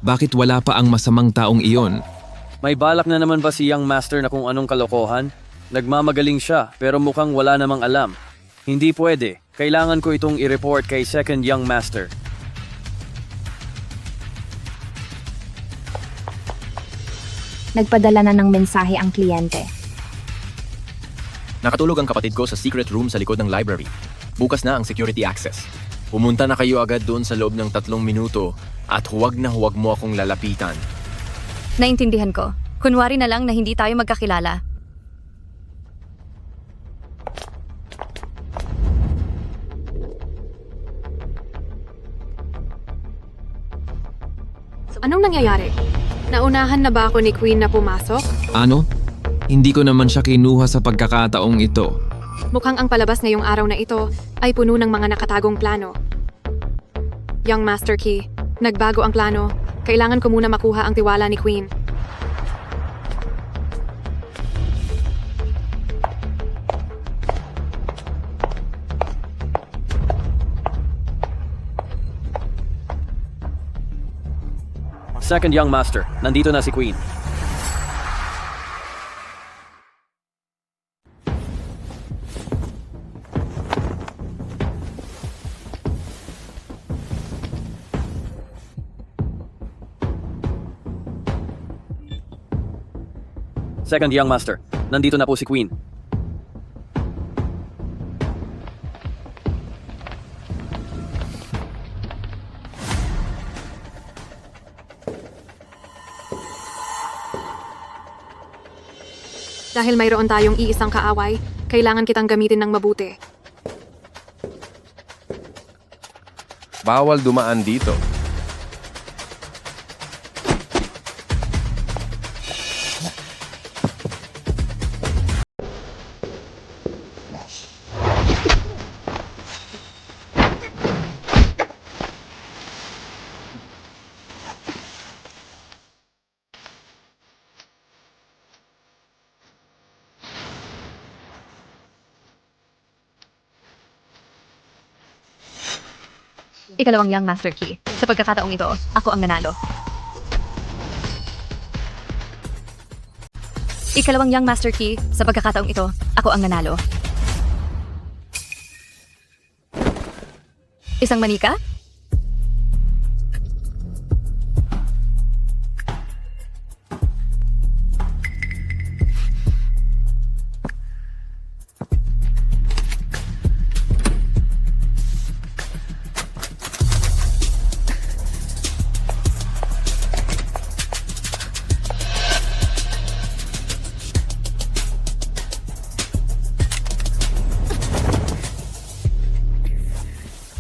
Bakit wala pa ang masamang taong iyon? May balak na naman ba si Young Master na kung anong kalokohan? Nagmamagaling siya pero mukhang wala namang alam. Hindi pwede. Kailangan ko itong i-report kay Second Young Master. Nagpadala na ng mensahe ang kliyente. Nakatulog ang kapatid ko sa secret room sa likod ng library. Bukas na ang security access. Pumunta na kayo agad doon sa loob ng 3 minuto at huwag na huwag mo akong lalapitan. Naintindihan ko. Kunwari na lang na hindi tayo magkakilala. Anong nangyayari? Naunahan na ba ako ni Queen na pumasok? Ano? Hindi ko naman siya kinuha sa pagkakataong ito. Mukhang ang palabas ngayong araw na ito ay puno ng mga nakatagong plano. Young Master Key, nagbago ang plano. Kailangan ko muna makuha ang tiwala ni Queen. Second Young Master, nandito na si Queen. Second Young Master, nandito na po si Queen. Dahil mayroon tayong iisang kaaway, kailangan kitang gamitin ng mabuti. Bawal dumaan dito. Ikalawang Young Master Key. Sa pagkakataong ito, ako ang nanalo. Ikalawang Young Master Key. Sa pagkakataong ito, ako ang nanalo. Isang manika?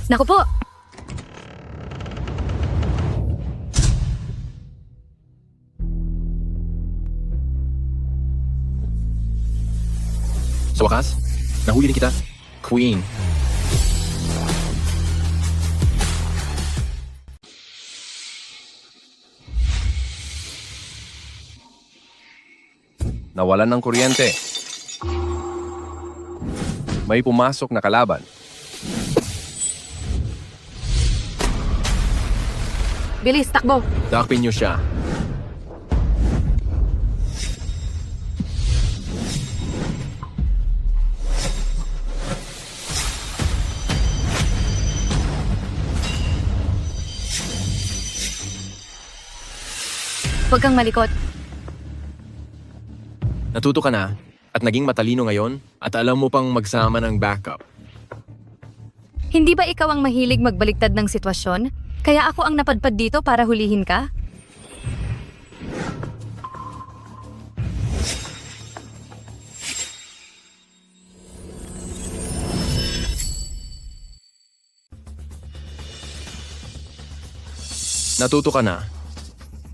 Naku po! Sa wakas, nahuli din kita. Queen. Nawalan ng kuryente. May pumasok na kalaban. Bilis, takbo! Dakpin niyo siya. Huwag kang malikot. Natuto ka na at naging matalino ngayon at alam mo pang magsama ng backup. Hindi ba ikaw ang mahilig magbaligtad ng sitwasyon? Kaya ako ang napadpad dito para hulihin ka? Natuto ka na.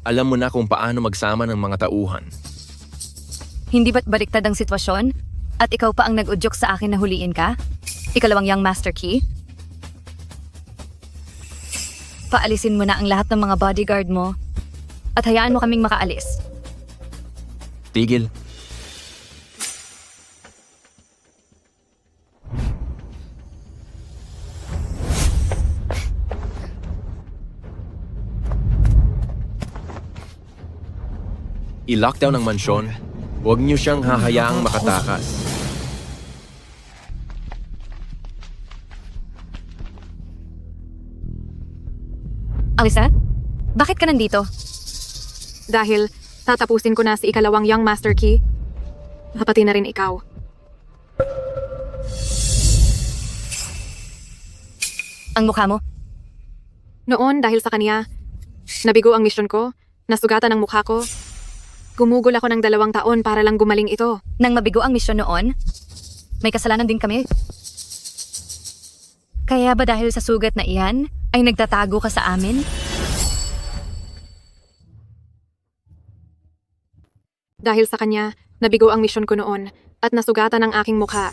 Alam mo na kung paano magsama ng mga tauhan. Hindi ba't baliktad ang sitwasyon? At ikaw pa ang nag-udyok sa akin na huliin ka? Ikalawang Young Master Key? Paalisin mo na ang lahat ng mga bodyguard mo at hayaan mo kaming makaalis. Tigil. I-lockdown ang mansyon. Huwag niyo siyang hahayaang makatakas. Alisa, bakit ka nandito? Dahil tatapusin ko na si ikalawang Young Master Key, pati na rin ikaw. Ang mukha mo? Noon, dahil sa kanya, nabigo ang misyon ko, nasugatan ang mukha ko. Gumugol ako ng 2 taon para lang gumaling ito. Nang mabigo ang misyon noon, may kasalanan din kami. Kaya ba dahil sa sugat na iyan, ay nagtatago ka sa amin? Dahil sa kanya, nabigo ang misyon ko noon at nasugatan ang aking mukha.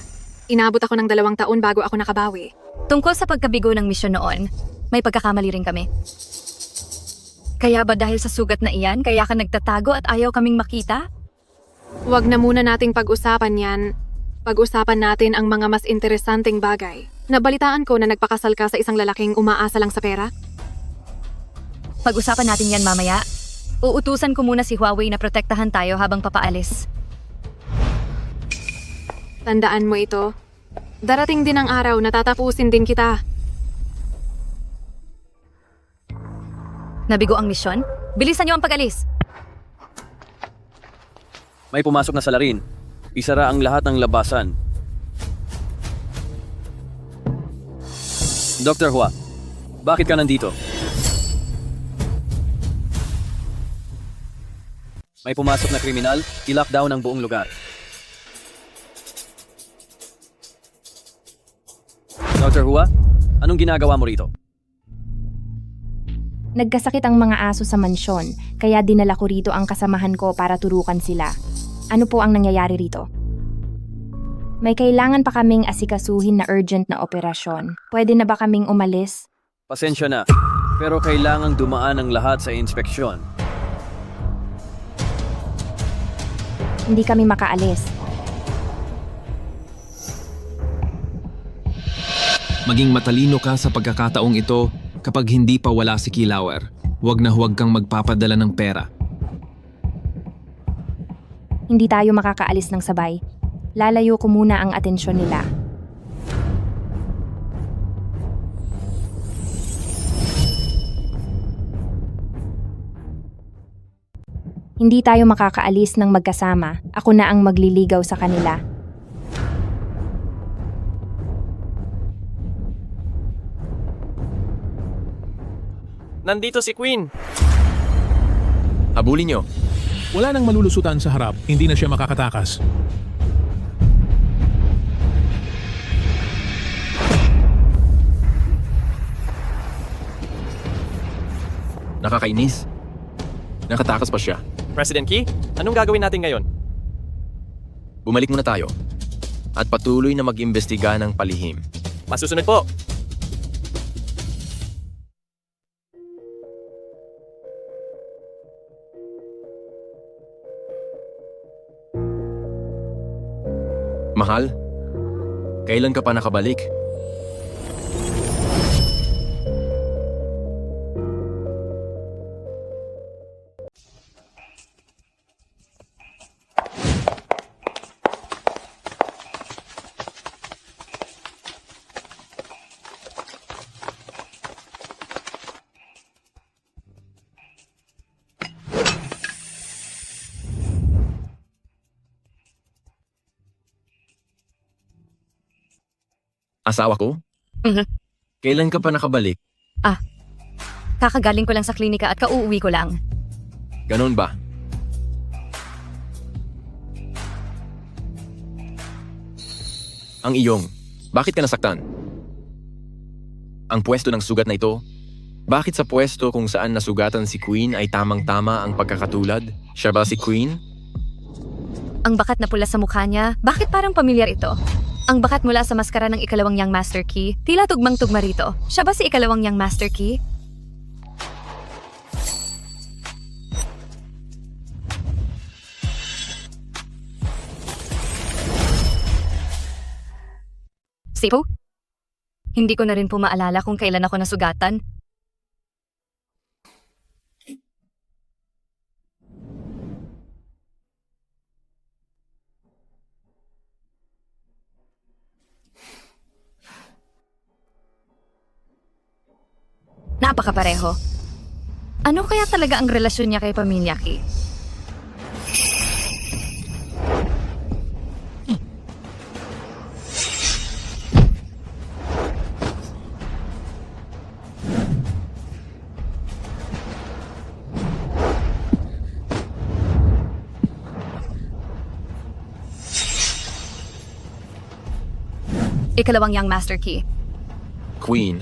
Inabot ako ng 2 taon bago ako nakabawi. Tungkol sa pagkabigo ng misyon noon, may pagkakamali rin kami. Kaya ba dahil sa sugat na iyan, kaya ka nagtatago at ayaw kaming makita? Huwag na muna nating pag-usapan yan. Pag-usapan natin ang mga mas interesanteng bagay. Nabalitaan ko na nagpakasal ka sa isang lalaking umaasa lang sa pera. Pag-usapan natin yan mamaya. Uutusan ko muna si Huawei na protektahan tayo habang papaalis. Tandaan mo ito. Darating din ang araw na tatapusin din kita. Nabigo ang misyon? Bilisan niyo ang pag-alis! May pumasok na salarin. Isara ang lahat ng labasan. Dr. Hua, bakit ka nandito? May pumasok na kriminal, i-lockdown ang buong lugar. Dr. Hua, anong ginagawa mo rito? Nagkasakit ang mga aso sa mansyon, kaya dinala ko rito ang kasamahan ko para turukan sila. Ano po ang nangyayari rito? May kailangan pa kaming asikasuhin na urgent na operasyon. Pwede na ba kaming umalis? Pasensya na, pero kailangang dumaan ang lahat sa inspeksyon. Hindi kami makaalis. Maging matalino ka sa pagkakataong ito, Kapag hindi pa wala si Kilauer, huwag na huwag kang magpapadala ng pera. Hindi tayo makakaalis ng sabay. Lalayo ko muna ang atensyon nila. Hindi tayo makakaalis ng magkasama. Ako na ang magliligaw sa kanila. Nandito si Queen! Habulin nyo. Wala nang malulusutan sa harap, hindi na siya makakatakas. Nakakainis. Nakatakas pa siya. President Key, anong gagawin natin ngayon? Bumalik muna tayo. At patuloy na mag-imbestiga ng palihim. Masusunod po! Mahal, kailan ka pa nakabalik? Asawa ko? Kailan ka pa nakabalik? Kakagaling ko lang sa klinika at kauuwi ko lang. Ganon ba? Ang iyong, bakit ka nasaktan? Ang pwesto ng sugat na ito? Bakit sa pwesto kung saan nasugatan si Queen ay tamang-tama ang pagkakatulad? Siya ba si Queen? Ang bakat na pula sa mukha niya, bakit parang pamilyar ito? Ang bakat mula sa maskara ng ikalawang Young Master Key, tila tugmang-tugma rito. Siya ba si ikalawang Young Master Key? Sipo? Hindi ko na rin po maalala kung kailan ako nasugatan. Napakapareho. Ano kaya talaga ang relasyon niya kay Pamilya Key? Ikalawang Young Master Key. Queen.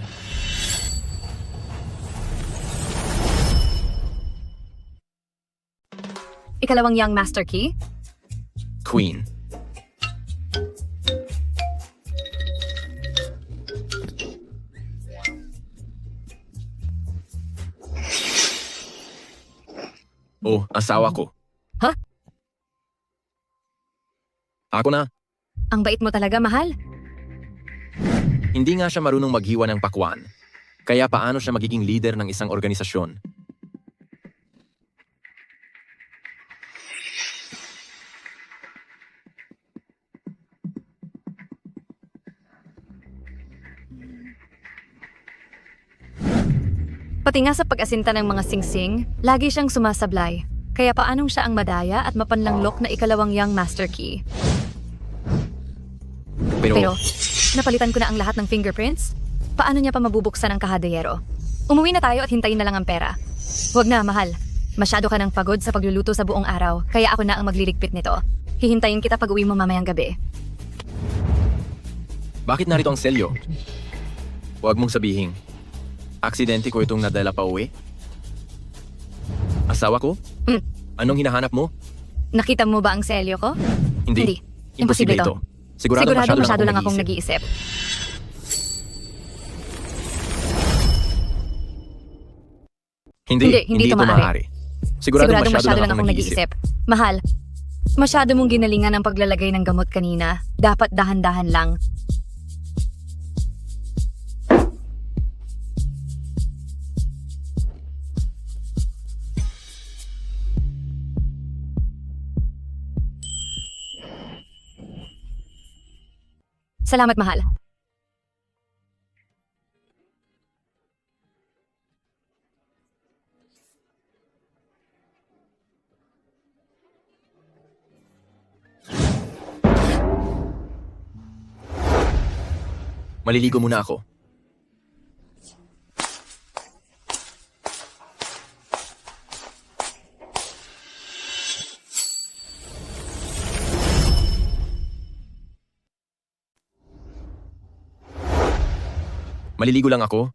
Ikalawang Young Master Key. Queen. Oh, asawa ko. Ha? Ako na. Ang bait mo talaga, mahal. Hindi nga siya marunong maghiwa ng pakwan. Kaya paano siya magiging leader ng isang organisasyon? Pati nga sa pag-asinta ng mga singsing, lagi siyang sumasablay. Kaya paanong siya ang madaya at mapanlanglok na ikalawang Young Master Key? Pero, napalitan ko na ang lahat ng fingerprints. Paano niya pa mabubuksan ang kahadayero? Umuwi na tayo at hintayin na lang ang pera. Huwag na, mahal. Masyado ka ng pagod sa pagluluto sa buong araw, kaya ako na ang magliligpit nito. Hihintayin kita pag uwi mo mamayang gabi. Bakit narito ang selyo? Huwag mong sabihin. Aksidente ko itong nadala pa uwi? Asawa ko? Anong hinahanap mo? Nakita mo ba ang selyo ko? Hindi. Imposible ito. to. Sigurado masyado lang akong nag-iisip. Hindi ito ito maaari. maaari. Sigurado masyado lang akong nag-iisip. Mahal, masyado mong ginalingan ang paglalagay ng gamot kanina. Dapat dahan-dahan lang. Salamat, mahal. Maliligo muna ako. Maliligo lang ako.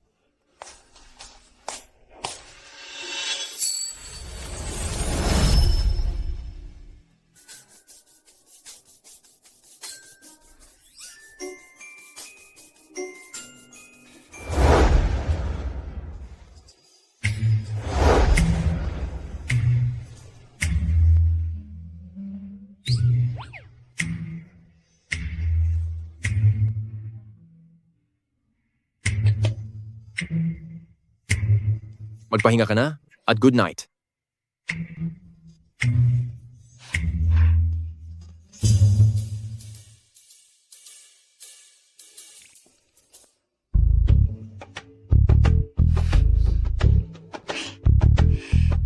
Magpahinga ka na at good night.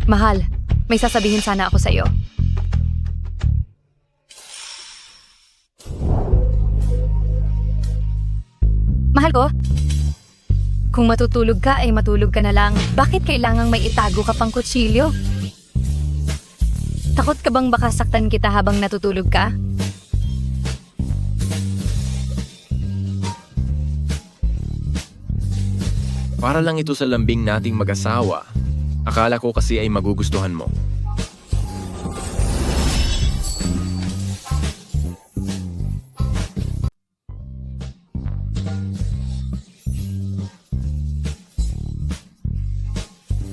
Mahal, may sasabihin sana ako sa'yo. Mahal ko, kung matutulog ka ay matulog ka na lang. Bakit kailangang may itago ka pang kutsilyo? Takot ka bang baka saktan kita habang natutulog ka? Para lang ito sa lambing nating mag-asawa. Akala ko kasi ay magugustuhan mo.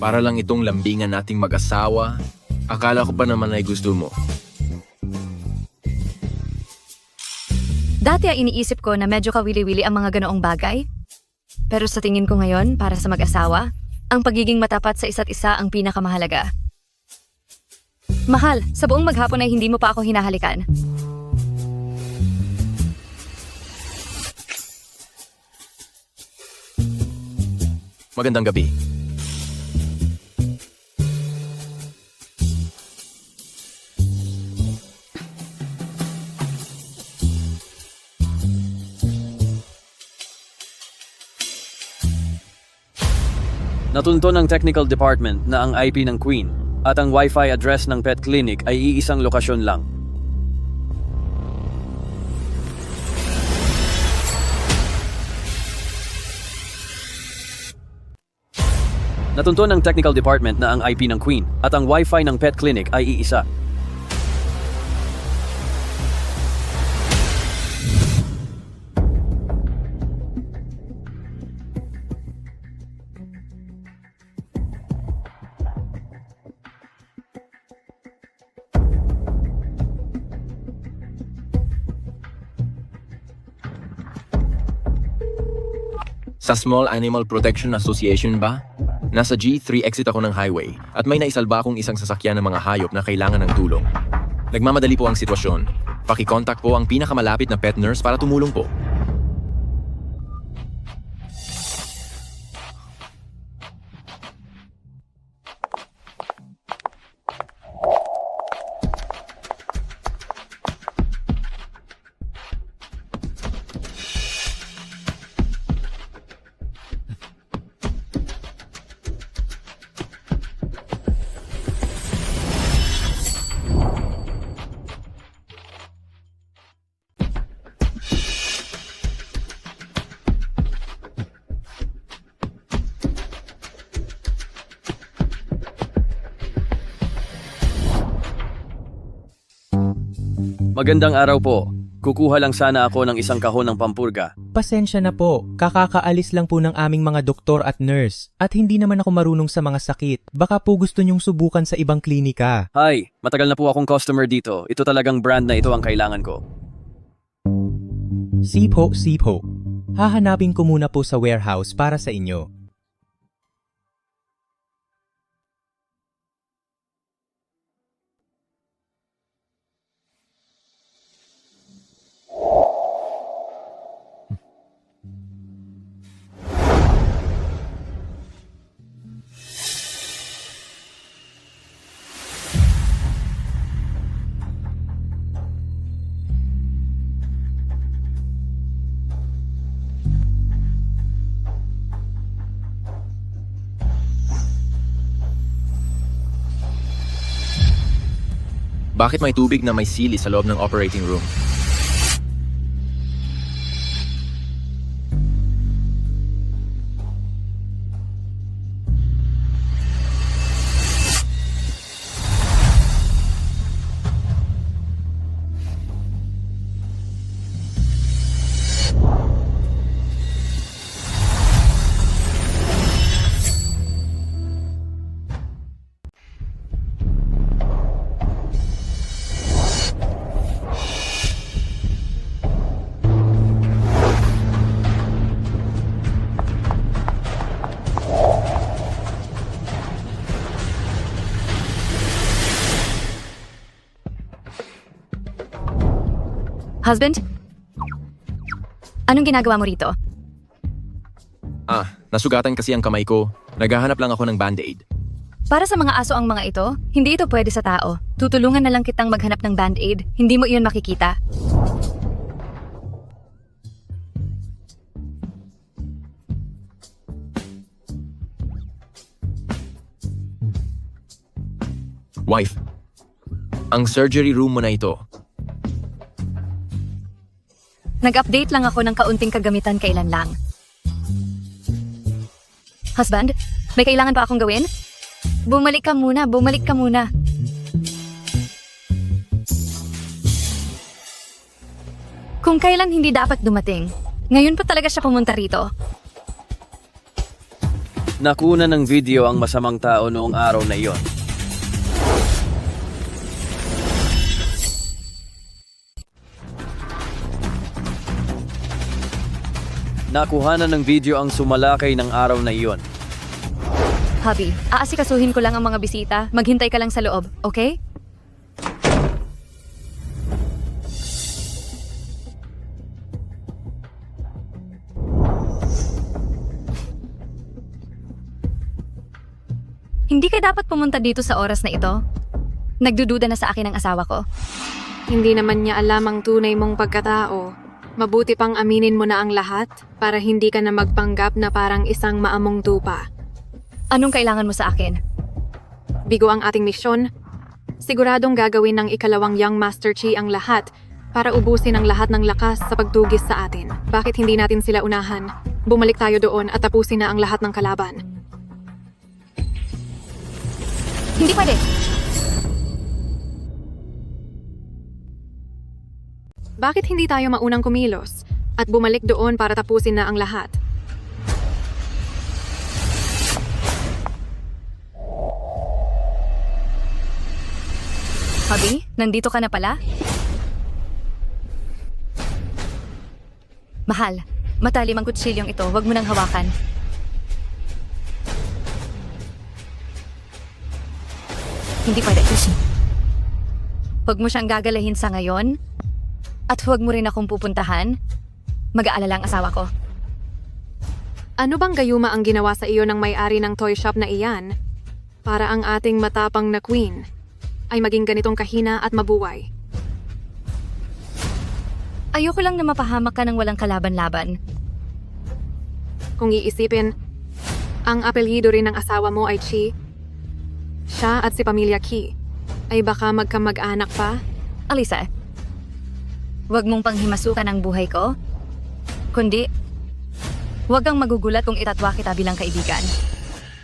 Para lang itong lambingan nating mag-asawa. Akala ko pa naman ay gusto mo. Dati ay iniisip ko na medyo kawili-wili ang mga ganoong bagay. Pero sa tingin ko ngayon, para sa mag-asawa, ang pagiging matapat sa isa't isa ang pinakamahalaga. Mahal, sa buong maghapon ay hindi mo pa ako hinahalikan. Magandang gabi. Natunto ng technical department na ang IP ng Queen at ang Wi-Fi address ng pet clinic ay iisang lokasyon lang. Natunto ng technical department na ang IP ng Queen at ang Wi-Fi ng pet clinic ay iisa. Sa Small Animal Protection Association ba? Nasa G3 exit ako ng highway at may naisalba akong isang sasakyan ng mga hayop na kailangan ng tulong. Nagmamadali po ang sitwasyon. Paki-contact po ang pinakamalapit na pet nurse para tumulong po. Magandang araw po. Kukuha lang sana ako ng isang kahon ng pampurga. Pasensya na po, kakakaalis lang po ng aming mga doktor at nurse at hindi naman ako marunong sa mga sakit. Baka po gusto niyong subukan sa ibang klinika. Hi, matagal na po akong customer dito. Ito talagang brand na ito ang kailangan ko. Sipo. Hahanapin ko muna po sa warehouse para sa inyo. Bakit may tubig na may sili sa loob ng operating room? Husband? Anong ginagawa mo rito? Nasugatan kasi ang kamay ko. Naghahanap lang ako ng band-aid. Para sa mga aso ang mga ito, hindi ito pwede sa tao. Tutulungan na lang kitang maghanap ng band-aid. Hindi mo iyon makikita. Wife, ang surgery room mo na ito. Nag-update lang ako ng kaunting kagamitan kailan lang. Husband, may kailangan pa akong gawin? Bumalik ka muna. Kung kailan hindi dapat dumating, ngayon pa talaga siya pumunta rito. Nakuna ng video ang masamang tao noong araw na iyon. Nakuhanan ng video ang sumalakay ng araw na iyon. Hubby, aasikasuhin ko lang ang mga bisita. Maghintay ka lang sa loob, okay? Hindi ka dapat pumunta dito sa oras na ito. Nagdududa na sa akin ang asawa ko. Hindi naman niya alam ang tunay mong pagkatao. Mabuti pang aminin mo na ang lahat para hindi ka na magpanggap na parang isang maamong tupa. Anong kailangan mo sa akin? Bigo ang ating misyon. Siguradong gagawin ng ikalawang Young Master Chi ang lahat para ubusin ang lahat ng lakas sa pagtugis sa atin. Bakit hindi natin sila unahan? Bumalik tayo doon at tapusin na ang lahat ng kalaban. Hindi pwede. Bakit hindi tayo maunang kumilos at bumalik doon para tapusin na ang lahat? Hubby, nandito ka na pala? Mahal, matalim ang kutsilyong ito. Huwag mo nang hawakan. Hindi pwede. Huwag mo siyang gagalahin sa ngayon. At huwag mo rin akong pupuntahan. Mag-aalala ang asawa ko. Ano bang gayuma ang ginawa sa iyo ng may-ari ng toy shop na iyan? Para ang ating matapang na queen ay maging ganitong kahina at mabuhay. Ayoko lang na mapahamak ka ng walang kalaban-laban. Kung iisipin, ang apelyido rin ng asawa mo ay Chi. Siya at si Pamilya Ki ay baka magkamag-anak pa. Alisa, huwag mong panghimasukan ang buhay ko. Kundi, huwag kang magugulat kung itatwa kita bilang kaibigan.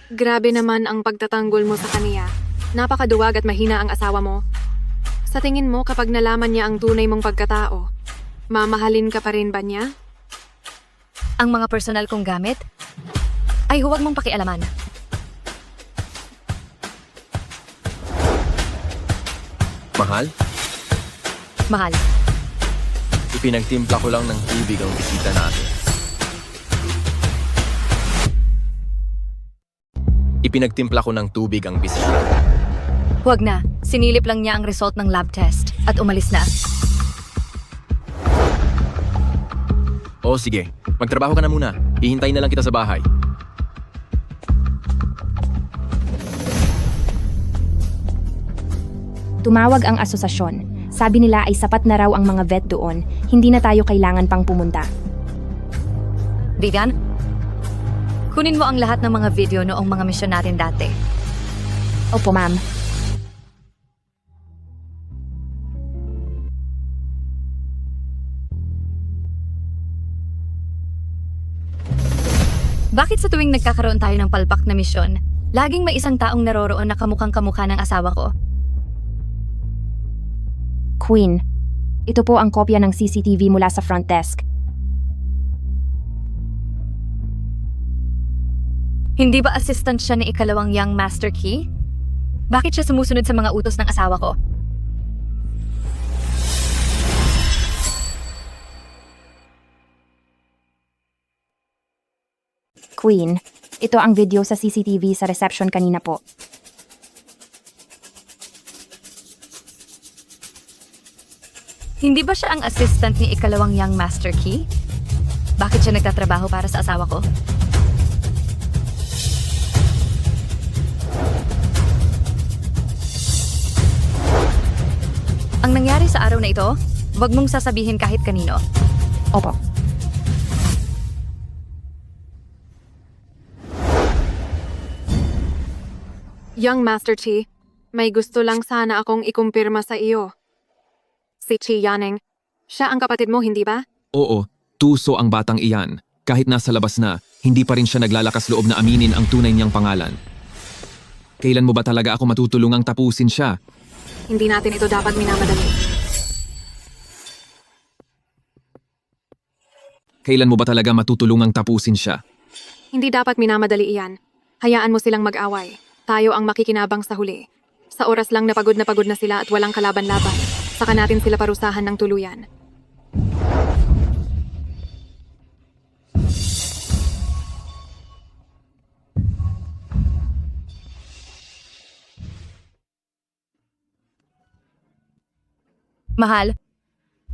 Grabe naman ang pagtatanggol mo sa kaniya. Napakaduwag at mahina ang asawa mo. Sa tingin mo kapag nalaman niya ang tunay mong pagkatao, mamahalin ka pa rin ba niya? Ang mga personal kong gamit ay huwag mong pakialaman. Mahal? Mahal. Ipinagtimpla ko lang ng tubig ang bisita natin. Ipinagtimpla ko ng tubig ang bisita. Huwag na. Sinilip lang niya ang result ng lab test at umalis na. O sige, magtrabaho ka na muna. Hihintayin na lang kita sa bahay. Tumawag ang asosasyon. Sabi nila ay sapat na raw ang mga vet doon. Hindi na tayo kailangan pang pumunta. Vivian, kunin mo ang lahat ng mga video noong mga misyon natin dati. Opo, ma'am. Bakit sa tuwing nagkakaroon tayo ng palpak na misyon, laging may isang taong naroroon na kamukhang kamukha ng asawa ko? Queen, ito po ang kopya ng CCTV mula sa front desk. Hindi ba assistant siya ni ikalawang Young Master Key? Bakit siya sumusunod sa mga utos ng asawa ko? Queen, ito ang video sa CCTV sa reception kanina po. Hindi ba siya ang assistant ni ikalawang Young Master Key? Bakit siya nagtatrabaho para sa asawa ko? Ang nangyari sa araw na ito, wag mong sasabihin kahit kanino. Opo. Young Master Chi, may gusto lang sana akong ikumpirma sa iyo. Si Chi Yanning, siya ang kapatid mo, hindi ba? Oo, tuso ang batang iyan. Kahit nasa labas na, hindi pa rin siya naglalakas loob na aminin ang tunay niyang pangalan. Kailan mo ba talaga ako matutulungang tapusin siya? Hindi natin ito dapat minamadali. Kailan mo ba talaga matutulungang tapusin siya? Hindi dapat minamadali iyan. Hayaan mo silang mag-away. Tayo ang makikinabang sa huli. Sa oras lang na pagod na sila at walang kalaban-laban, saka natin sila parusahan ng tuluyan. Mahal,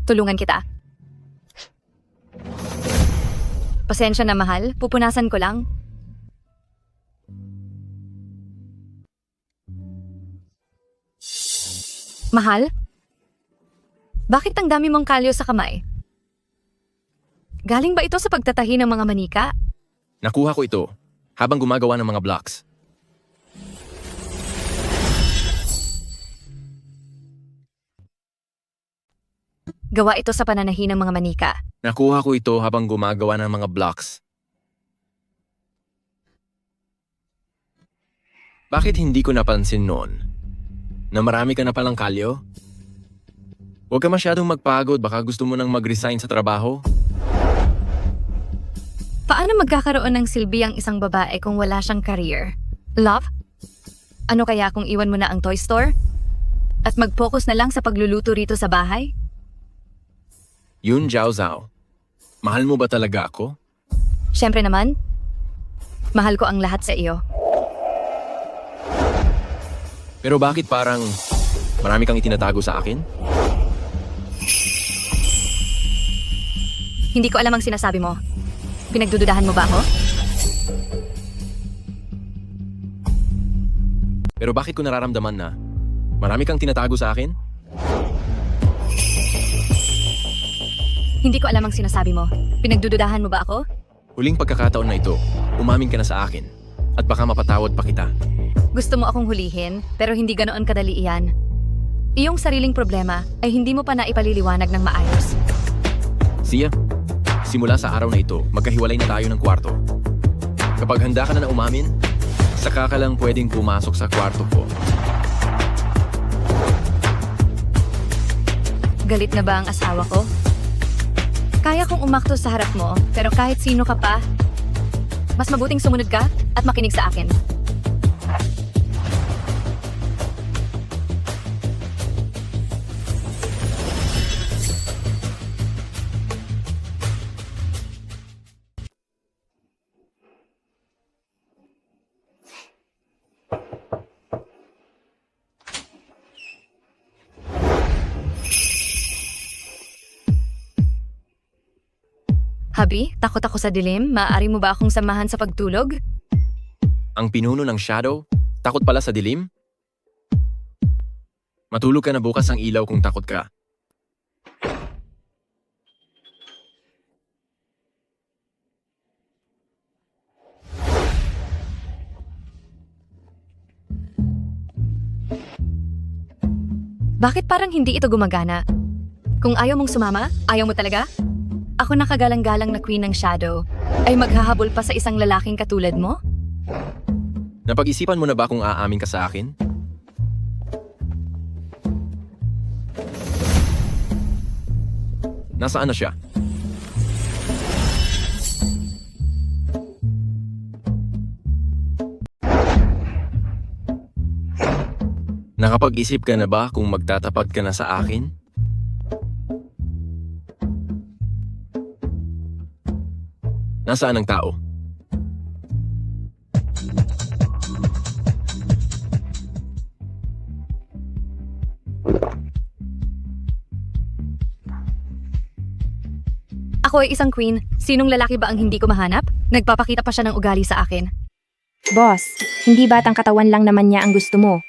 tulungan kita. Pasensya na mahal, pupunasan ko lang. Mahal? Bakit ang dami mong kalyo sa kamay? Galing ba ito sa pagtatahi ng mga manika? Nakuha ko ito habang gumagawa ng mga blocks. Gawa ito sa pananahi ng mga manika. Nakuha ko ito habang gumagawa ng mga blocks. Bakit hindi ko napansin noon na marami ka na palang kalyo? Huwag ka masyadong magpagod, baka gusto mo nang mag-resign sa trabaho. Paano magkakaroon ng silbi ang isang babae kung wala siyang career? Love? Ano kaya kung iwan mo na ang toy store? At mag-focus na lang sa pagluluto rito sa bahay? Yun, Zhao Zhao. Mahal mo ba talaga ako? Siyempre naman. Mahal ko ang lahat sa iyo. Pero bakit parang marami kang itinatago sa akin? Hindi ko alam ang sinasabi mo. Pinagdududahan mo ba ako? Pero bakit ko nararamdaman na marami kang tinatago sa akin? Hindi ko alam ang sinasabi mo. Pinagdududahan mo ba ako? Huling pagkakataon na ito, umamin ka na sa akin at baka mapatawad pa kita. Gusto mo akong hulihin, pero hindi ganoon kadali iyan. Iyong sariling problema ay hindi mo pa naipaliliwanag ng maayos. Siya, simula sa araw na ito, magkahiwalay na tayo ng kwarto. Kapag handa ka na umamin, saka ka lang pwedeng pumasok sa kwarto ko. Galit na ba ang asawa ko? Kaya kong umakto sa harap mo, pero kahit sino ka pa, mas mabuting sumunod ka at makinig sa akin. Habi, takot ako sa dilim. Maaari mo ba akong samahan sa pagtulog? Ang pinuno ng Shadow, takot pala sa dilim? Matulog ka na bukas ang ilaw kung takot ka. Bakit parang hindi ito gumagana? Kung ayaw mong sumama, ayaw mo talaga? ako nakagalang-galang na queen ng Shadow, ay maghahabol pa sa isang lalaking katulad mo? Napag-isipan mo na ba kung aamin ka sa akin? Nasaan na siya? Nakapag-isip ka na ba kung magtatapat ka na sa akin? Nasaan ang tao? Ako ay isang queen. Sinong lalaki ba ang hindi ko mahanap? Nagpapakita pa siya ng ugali sa akin. Boss, hindi batang katawan lang naman niya ang gusto mo.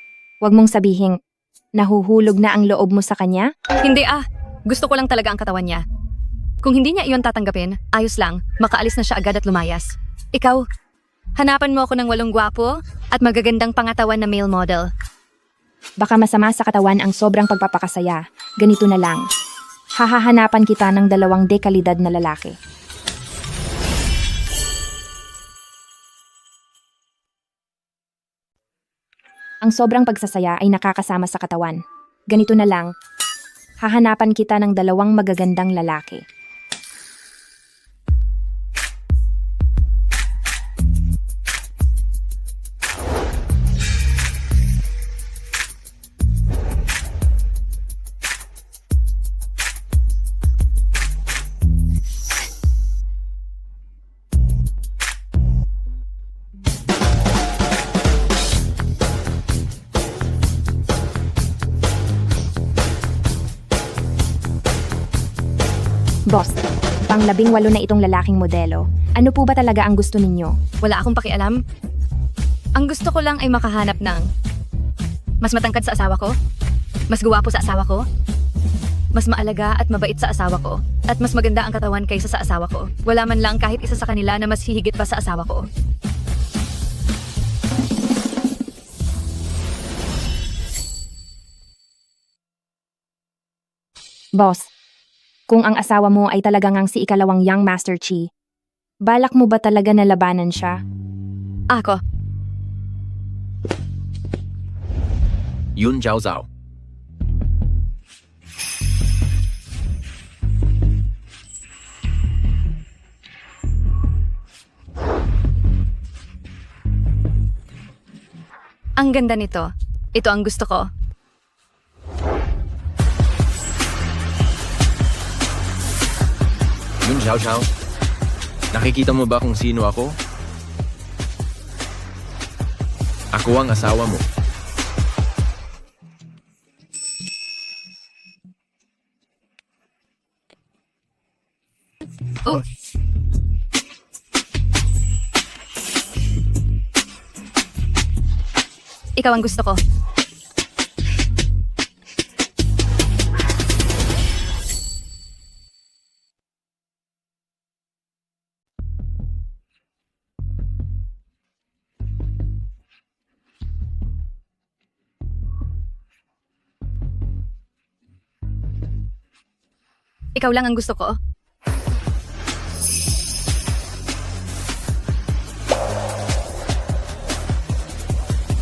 Huwag mong sabihing, nahuhulog na ang loob mo sa kanya? Hindi Gusto ko lang talaga ang katawan niya. Kung hindi niya iyon tatanggapin, ayos lang, makaalis na siya agad at lumayas. Ikaw, hanapan mo ako ng walong gwapo at magagandang pangatawan na male model. Baka masama sa katawan ang sobrang pagpapakasaya. Ganito na lang. Hahahanapan kita ng 2 dekalidad na lalaki. Ang sobrang pagsasaya ay nakakasama sa katawan. Ganito na lang. Hahanapan kita ng 2 magagandang lalaki. Boss, pang-18 na itong lalaking modelo. Ano po ba talaga ang gusto ninyo? Wala akong pakialam. Ang gusto ko lang ay makahanap ng mas matangkad sa asawa ko, mas guwapo sa asawa ko, mas maalaga at mabait sa asawa ko, at mas maganda ang katawan kaysa sa asawa ko. Wala man lang kahit isa sa kanila na mas hihigit pa sa asawa ko. Boss, kung ang asawa mo ay talagang ang si ikalawang Young Master Chi, balak mo ba talaga na labanan siya? Ako. Yun Zhao Zhao. Ang ganda nito. Ito ang gusto ko. Yun Zhao Zhao. Nakikita mo ba kung sino ako? Ako ang asawa mo. Oh. Ikaw ang gusto ko. Ikaw lang ang gusto ko.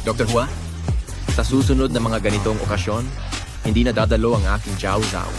Dr. Hua, sa susunod na mga ganitong okasyon, hindi na dadalo ang aking Zhao Zhao.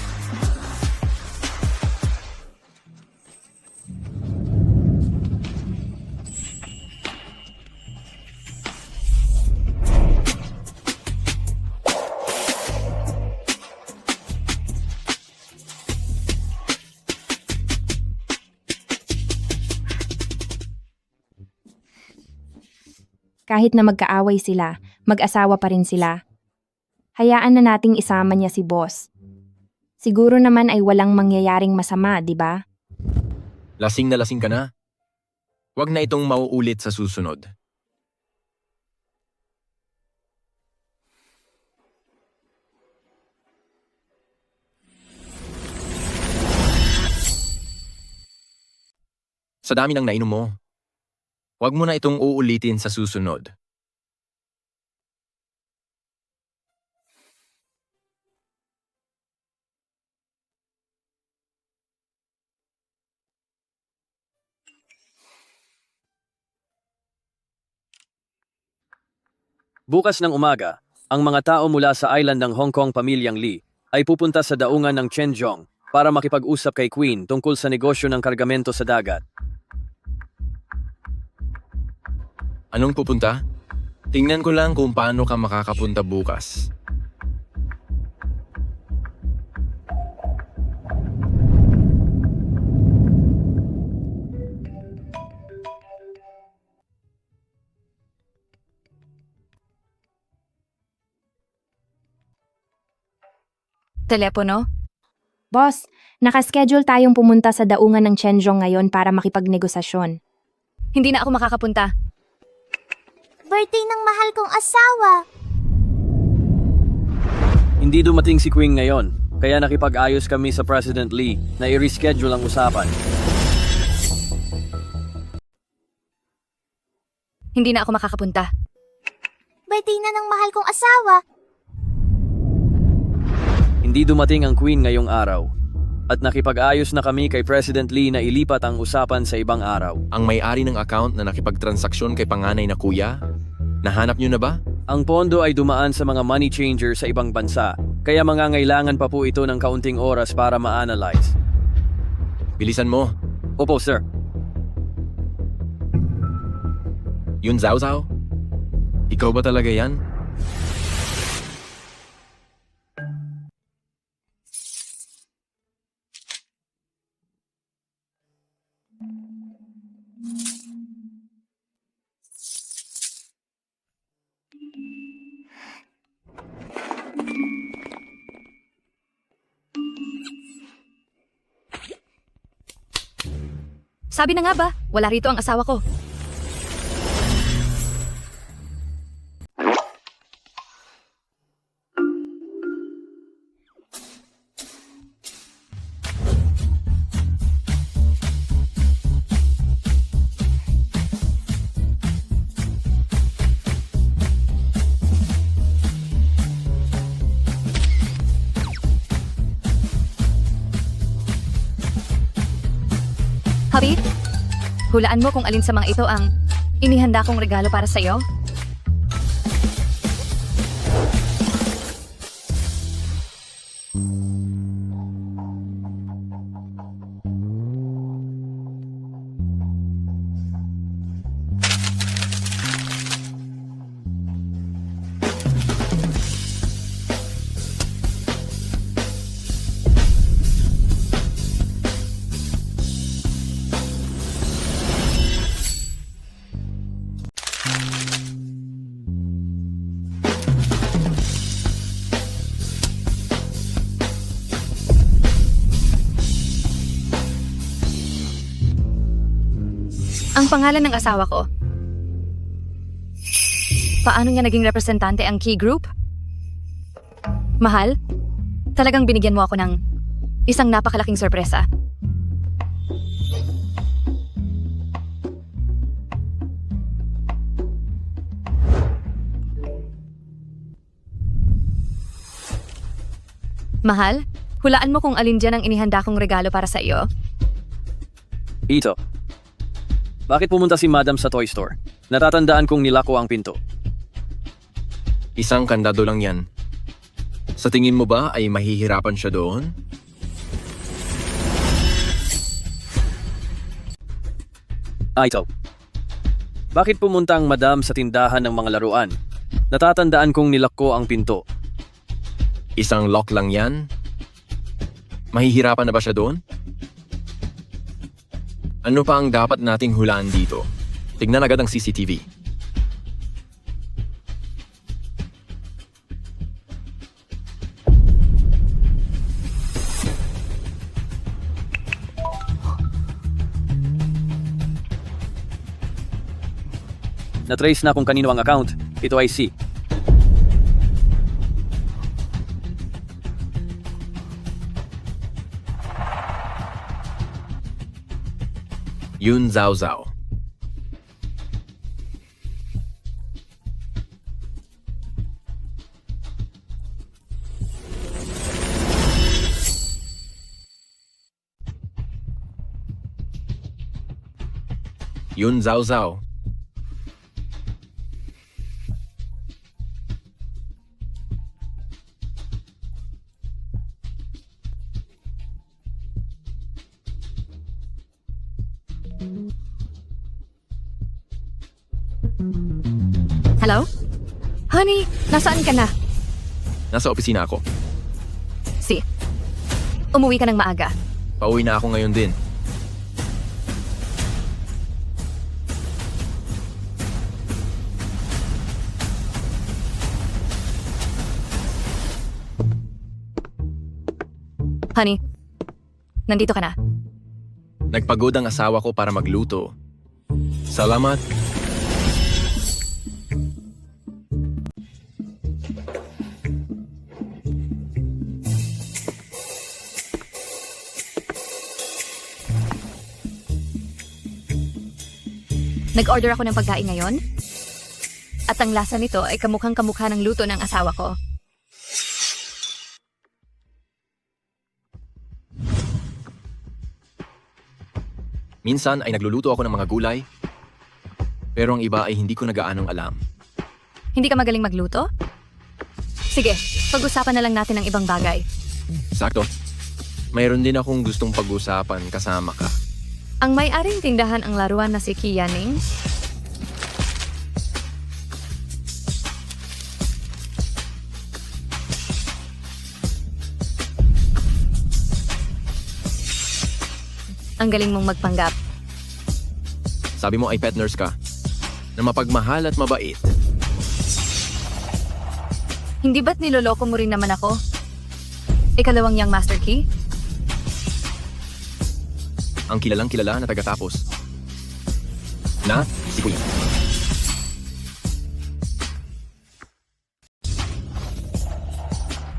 Kahit na magkaaway sila, mag-asawa pa rin sila. Hayaan na nating isama niya si boss. Siguro naman ay walang mangyayaring masama, di ba? Lasing na lasing ka na? Huwag na itong mauulit sa susunod. Sa dami ng nainom mo, huwag mo na itong uulitin sa susunod. Bukas ng umaga, ang mga tao mula sa island ng Hong Kong pamilyang Lee ay pupunta sa daungan ng Chenjong para makipag-usap kay Queen tungkol sa negosyo ng kargamento sa dagat. Anong pupunta? Tingnan ko lang kung paano ka makakapunta bukas. Telepono? Boss, nakaschedule tayong pumunta sa daungan ng Chenjong ngayon para makipagnegosasyon. Hindi na ako makakapunta. Birthday ng mahal kong asawa. Hindi dumating si Queen ngayon, kaya nakipag-ayos kami sa President Lee na i-reschedule ang usapan. Hindi na ako makakapunta. Birthday na ng mahal kong asawa. Hindi dumating ang Queen ngayong araw. At nakipag-ayos na kami kay President Lee na ilipat ang usapan sa ibang araw. Ang may-ari ng account na nakipagtransaksyon kay panganay na kuya, nahanap niyo na ba? Ang pondo ay dumaan sa mga money changer sa ibang bansa, kaya mangangailangan pa po ito ng kaunting oras para ma-analyze. Bilisan mo. Opo, sir. Yun, Zhao Zhao? Ikaw ba talaga yan? Sabi na nga ba, wala rito ang asawa ko. Habi, hulaan mo kung alin sa mga ito ang inihanda kong regalo para sa'yo. Ang pangalan ng asawa ko. Paano niya naging representante ang Key Group? Mahal, talagang binigyan mo ako ng isang napakalaking sorpresa. Mahal, hulaan mo kung alin dyan ang inihanda kong regalo para sa iyo. Ito. Bakit pumunta si Madam sa toy store? Natatandaan kong nilako ang pinto. Isang kandado lang yan. Sa tingin mo ba ay mahihirapan siya doon? Ito. Bakit pumunta ang Madam sa tindahan ng mga laruan? Natatandaan kong nilako ang pinto. Isang lock lang yan? Mahihirapan na ba siya doon? Ano pa ang dapat nating hulaan dito? Tignan agad ang CCTV. Na-trace na kung kanino ang account. Ito ay C. Yun, Zhao Zhao. Yun, Zhao Zhao. Hello? Honey, nasaan ka na? Nasa opisina ako. Umuwi ka ng maaga. Pauwi na ako ngayon din. Honey, nandito ka na. Nagpagod ang asawa ko para magluto. Salamat. Nag-order ako ng pagkain ngayon. At ang lasa nito ay kamukhang kamukha ng luto ng asawa ko. Minsan ay nagluluto ako ng mga gulay, pero ang iba ay hindi ko na gaanong alam. Hindi ka magaling magluto? Sige, pag-usapan na lang natin ng ibang bagay. Sakto. Mayroon din akong gustong pag-usapan kasama ka. Ang may-aring tindahan ang laruan na si Kiyaning. Ang galing mong magpanggap. Sabi mo ay pet nurse ka, na mapagmahal at mabait. Hindi ba't niloloko mo rin naman ako? Ikalawang Young Master Key? Ang kilalang kilala na tagatapos. Na, si Queen.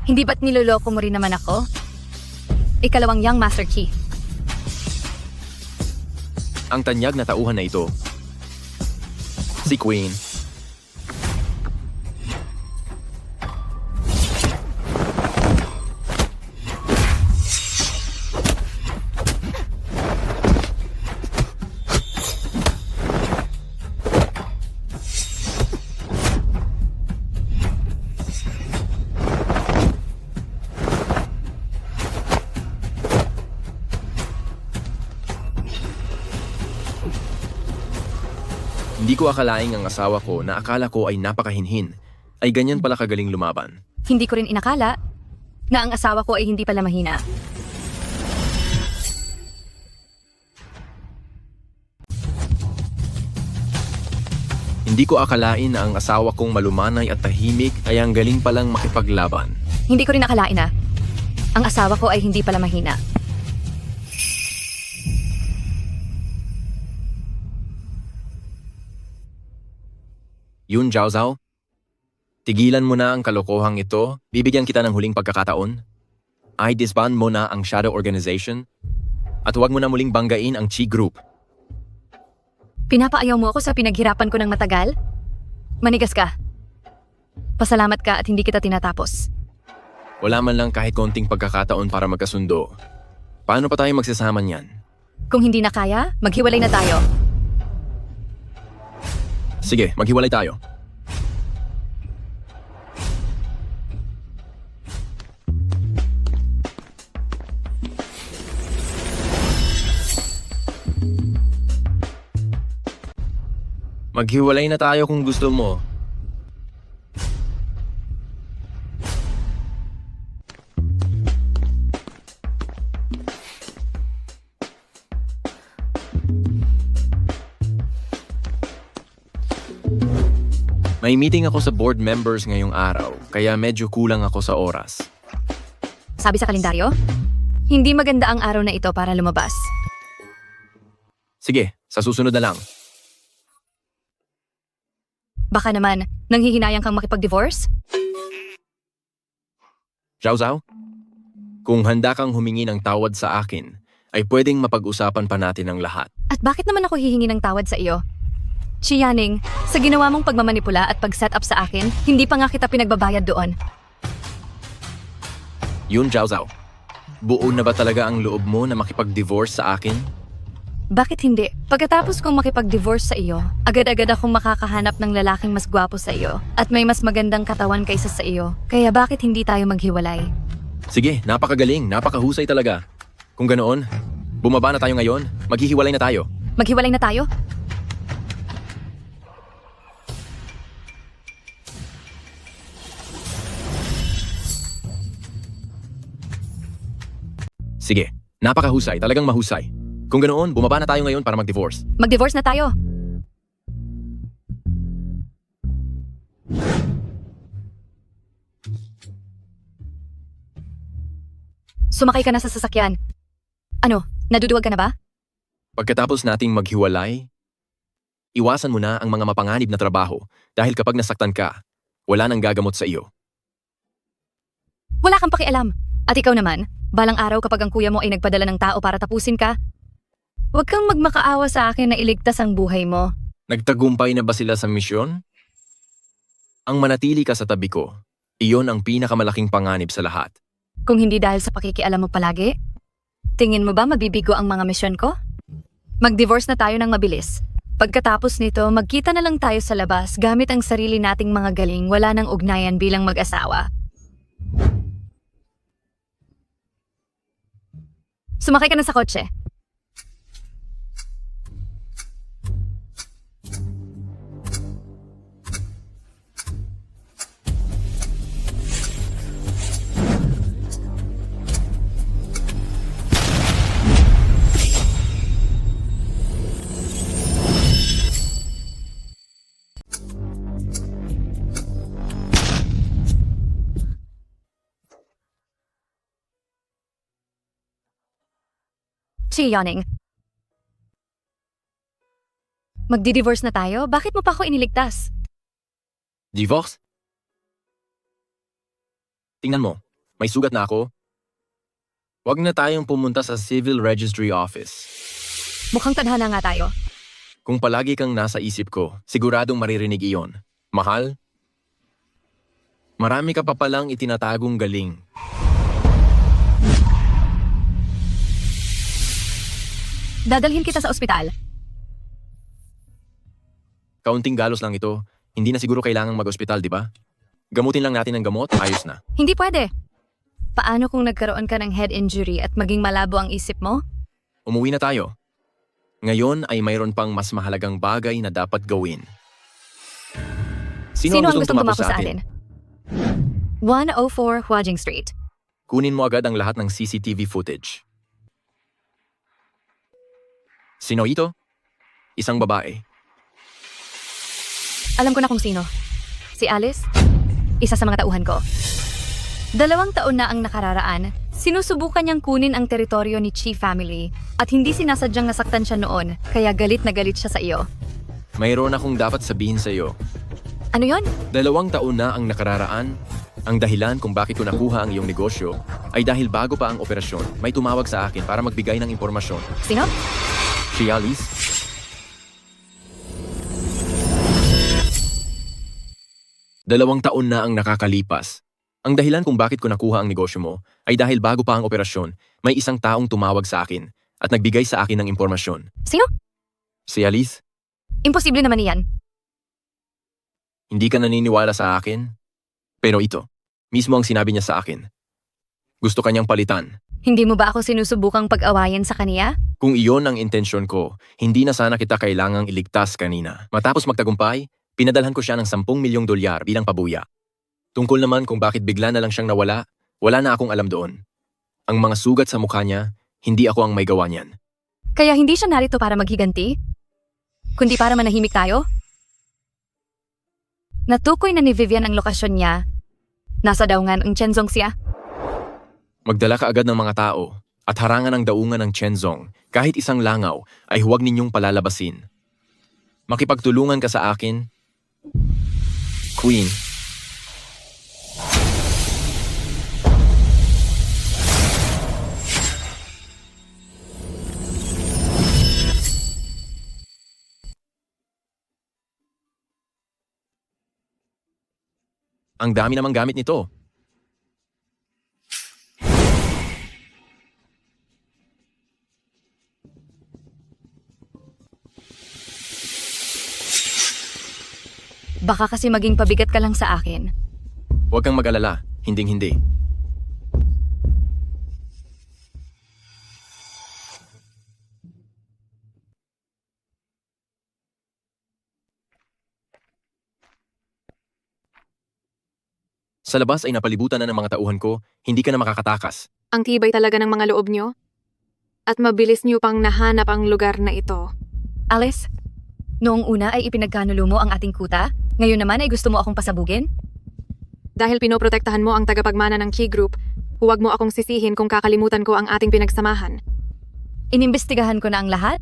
Hindi ba't niloloko mo rin naman ako? Ikalawang Young Master Key. Ang tanyag na tauhan na ito. Si Queen. Hindi ko akalaing ang asawa ko na akala ko ay napakahinhin, ay ganyan pala kagaling lumaban. Hindi ko rin inakala na ang asawa ko ay hindi pala mahina. Hindi ko akalain na ang asawa kong malumanay at tahimik ay ang galing palang makipaglaban. Hindi ko rin akalain na ang asawa ko ay hindi pala mahina. Yun, Zhao Zhao. Tigilan mo na ang kalokohang ito. Bibigyan kita ng huling pagkakataon. I disband mo na ang Shadow Organization. At huwag mo na muling banggain ang Chi Group. Pinapaayaw mo ako sa pinaghirapan ko ng matagal? Manigas ka. Pasalamat ka at hindi kita tinatapos. Wala man lang kahit konting pagkakataon para magkasundo. Paano pa tayo magsasama niyan? Kung hindi na kaya, maghiwalay na tayo. Sige, maghiwalay tayo. Maghiwalay na tayo kung gusto mo. May meeting ako sa board members ngayong araw, kaya medyo kulang ako sa oras. Sabi sa kalendaryo, hindi maganda ang araw na ito para lumabas. Sige, sa susunod na lang. Baka naman, nanghihinayang kang makipag-divorce? Zhao Zhao, kung handa kang humingi ng tawad sa akin, ay pwedeng mapag-usapan pa natin ang lahat. At bakit naman ako hihingi ng tawad sa iyo? Chiyaning, sa ginawa mong pagmamanipula at pag-set up sa akin, hindi pa nga kita pinagbabayad doon. Yun, Zhao Zhao. Buo na ba talaga ang loob mo na makipag-divorce sa akin? Bakit hindi? Pagkatapos kong makipag-divorce sa iyo, agad-agad akong makakahanap ng lalaking mas gwapo sa iyo at may mas magandang katawan kaysa sa iyo. Kaya bakit hindi tayo maghiwalay? Sige, napakagaling, napakahusay talaga. Kung ganoon, bumaba na tayo ngayon, maghihiwalay na tayo. Maghiwalay na tayo? Sige, napakahusay, talagang mahusay. Kung ganoon, bumaba na tayo ngayon para mag-divorce. Mag-divorce na tayo. Sumakay ka na sa sasakyan. Ano, naduduwag ka na ba? Pagkatapos nating maghiwalay, iwasan mo na ang mga mapanganib na trabaho dahil kapag nasaktan ka, wala nang gagamot sa iyo. Wala kang pakialam. At ikaw naman, balang araw kapag ang kuya mo ay nagpadala ng tao para tapusin ka, huwag kang magmakaawa sa akin na iligtas ang buhay mo. Nagtagumpay na ba sila sa misyon? Ang manatili ka sa tabi ko, iyon ang pinakamalaking panganib sa lahat. Kung hindi dahil sa pakikialam mo palagi, tingin mo ba mabibigo ang mga misyon ko? Mag-divorce na tayo ng mabilis. Pagkatapos nito, magkita na lang tayo sa labas gamit ang sarili nating mga galing, wala nang ugnayan bilang mag-asawa. Sumakay ka na sa kotse. Si Yawning. Magdi-divorce na tayo? Bakit mo pa ako iniligtas? Divorce? Tingnan mo, may sugat na ako. Huwag na tayong pumunta sa Civil Registry Office. Mukhang tadhana nga tayo. Kung palagi kang nasa isip ko, siguradong maririnig iyon. Mahal? Marami ka pa palang itinatagong galing. Dadalhin kita sa ospital. Kaunting galos lang ito. Hindi na siguro kailangang mag-ospital, di ba? Gamutin lang natin ang gamot, ayos na. Hindi pwede. Paano kung nagkaroon ka ng head injury at maging malabo ang isip mo? Umuwi na tayo. Ngayon ay mayroon pang mas mahalagang bagay na dapat gawin. Sino ang gustong tumapos sa atin? 104 Huajing Street. Kunin mo agad ang lahat ng CCTV footage. Sino ito? Isang babae. Alam ko na kung sino. Si Alice? Isa sa mga tauhan ko. 2 taon na ang nakararaan, sinusubukan niyang kunin ang teritoryo ni Chi family at hindi sinasadyang nasaktan siya noon, kaya galit na galit siya sa iyo. Mayroon akong dapat sabihin sa iyo. Ano yon? 2 taon na ang nakararaan. Ang dahilan kung bakit ko nakuha ang iyong negosyo ay dahil bago pa ang operasyon, may tumawag sa akin para magbigay ng impormasyon. Sino? Si Alice. Dalawang taon na ang nakakalipas. Ang dahilan kung bakit ko nakuha ang negosyo mo ay dahil bago pa ang operasyon, may isang taong tumawag sa akin at nagbigay sa akin ng impormasyon. Sino? Si Alice. Imposible naman iyan. Hindi ka naniniwala sa akin? Pero ito, mismo ang sinabi niya sa akin. Gusto kanyang palitan. Hindi mo ba ako sinusubukang pag-awayan sa kaniya? Kung iyon ang intensyon ko, hindi na sana kita kailangang iligtas kanina. Matapos magtagumpay, pinadalhan ko siya ng $10 milyong bilang pabuya. Tungkol naman kung bakit bigla na lang siyang nawala, wala na akong alam doon. Ang mga sugat sa mukha niya, hindi ako ang may gawa niyan. Kaya hindi siya narito para maghiganti? Kundi para manahimik tayo? Natukoy na ni Vivian ang lokasyon niya. Nasa daungan ang Chenzong siya. Magdala ka agad ng mga tao at harangan ang daungan ng Chenzong. Kahit isang langaw ay huwag ninyong palalabasin. Makipagtulungan ka sa akin, Queen. Ang dami namang gamit nito. Baka kasi maging pabigat ka lang sa akin. Huwag kang mag-alala, hinding-hindi. Sa labas ay napalibutan na ng mga tauhan ko, hindi ka na makakatakas. Ang tibay talaga ng mga loob nyo. At mabilis nyo pang nahanap ang lugar na ito. Alice, noong una ay ipinagkanulo mo ang ating kuta, ngayon naman ay gusto mo akong pasabugin? Dahil pinoprotektahan mo ang tagapagmana ng Key Group, huwag mo akong sisihin kung kakalimutan ko ang ating pinagsamahan. Inimbestigahan ko na ang lahat.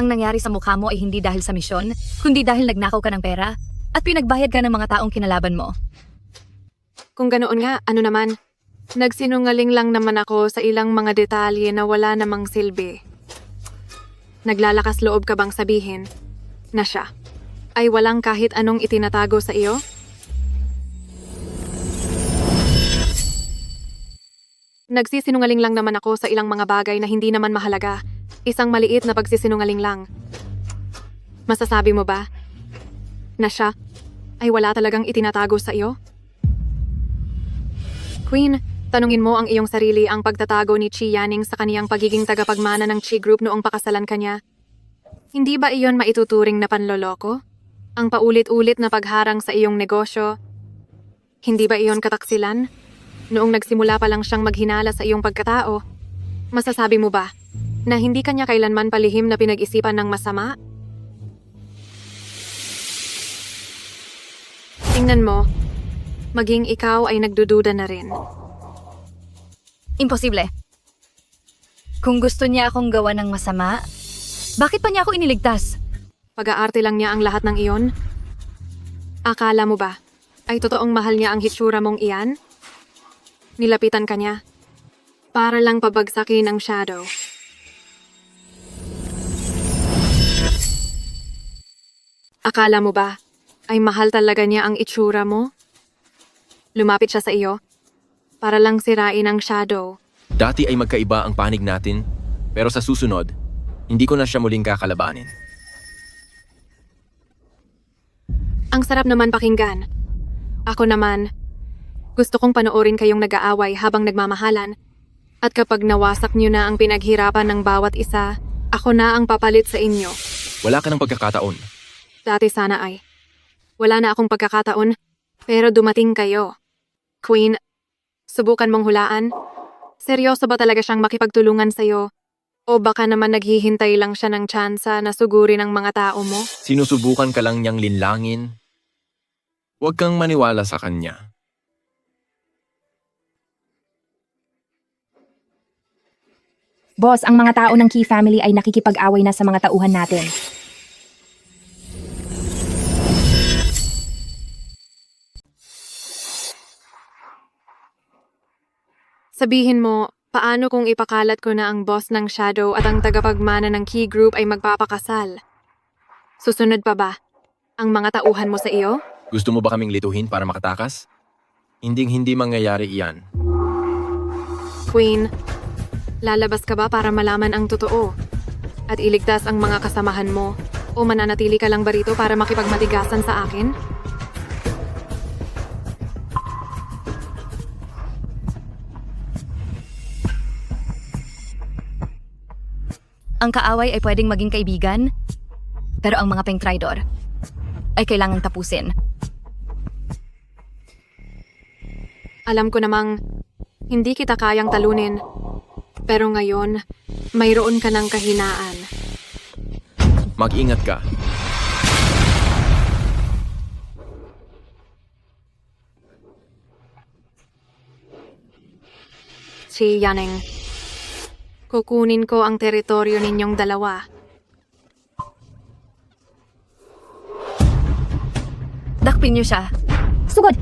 Ang nangyari sa mukha mo ay hindi dahil sa misyon, kundi dahil nagnakaw ka ng pera at pinagbayad ka ng mga taong kinalaban mo. Kung ganoon nga, ano naman? Nagsinungaling lang naman ako sa ilang mga detalye na wala namang silbi. Naglalakas loob ka bang sabihin na siya ay walang kahit anong itinatago sa iyo? Nagsisinungaling lang naman ako sa ilang mga bagay na hindi naman mahalaga. Isang maliit na pagsisinungaling lang. Masasabi mo ba na siya ay wala talagang itinatago sa iyo? Queen, tanungin mo ang iyong sarili ang pagtatago ni Chi Yanning sa kaniyang pagiging tagapagmana ng Chi Group noong pakasalan kanya. Hindi ba iyon maituturing na panloloko? Ang paulit-ulit na pagharang sa iyong negosyo? Hindi ba iyon kataksilan? Noong nagsimula pa lang siyang maghinala sa iyong pagkatao, masasabi mo ba na hindi kanya kailanman palihim na pinag-isipan ng masama? Tingnan mo, maging ikaw ay nagdududa na rin. Imposible. Kung gusto niya akong gawa ng masama, bakit pa niya ako iniligtas? Pag-aarte lang niya ang lahat ng iyon? Akala mo ba ay totoong mahal niya ang hitsura mong iyan? Nilapitan ka niya para lang pabagsakin ang Shadow. Akala mo ba ay mahal talaga niya ang itsura mo? Lumapit siya sa iyo para lang sirain ang Shadow. Dati ay magkaiba ang panig natin, pero sa susunod, hindi ko na siya muling kakalabanin. Ang sarap naman pakinggan. Ako naman, gusto kong panoorin kayong nag-aaway habang nagmamahalan. At kapag nawasak niyo na ang pinaghirapan ng bawat isa, ako na ang papalit sa inyo. Wala ka ng pagkakataon. Dati sana ay. Wala na akong pagkakataon, pero dumating kayo. Queen, subukan mong hulaan. Seryoso ba talaga siyang makipagtulungan sa'yo? O baka naman naghihintay lang siya ng tsansa na sugurin ang mga tao mo? Sinusubukan ka lang niyang linlangin. Huwag kang maniwala sa kanya. Boss, ang mga tao ng Key family ay nakikipag-away na sa mga tauhan natin. Sabihin mo, paano kung ipakalat ko na ang boss ng Shadow at ang tagapagmana ng Key Group ay magpapakasal? Susunod pa ba ang mga tauhan mo sa iyo? Gusto mo ba kaming lituhin para makatakas? Hinding-hindi mangyayari iyan. Queen, lalabas ka ba para malaman ang totoo? At iligtas ang mga kasamahan mo? O mananatili ka lang ba rito para makipagmatigasan sa akin? Ang kaaway ay pwedeng maging kaibigan, pero ang mga pengtraidor ay kailangang tapusin. Alam ko namang hindi kita kayang talunin, pero ngayon, mayroon ka ng kahinaan. Mag-ingat ka. Si Yanning, kukunin ko ang teritoryo ninyong dalawa. Dakpin niyo siya. Sugod!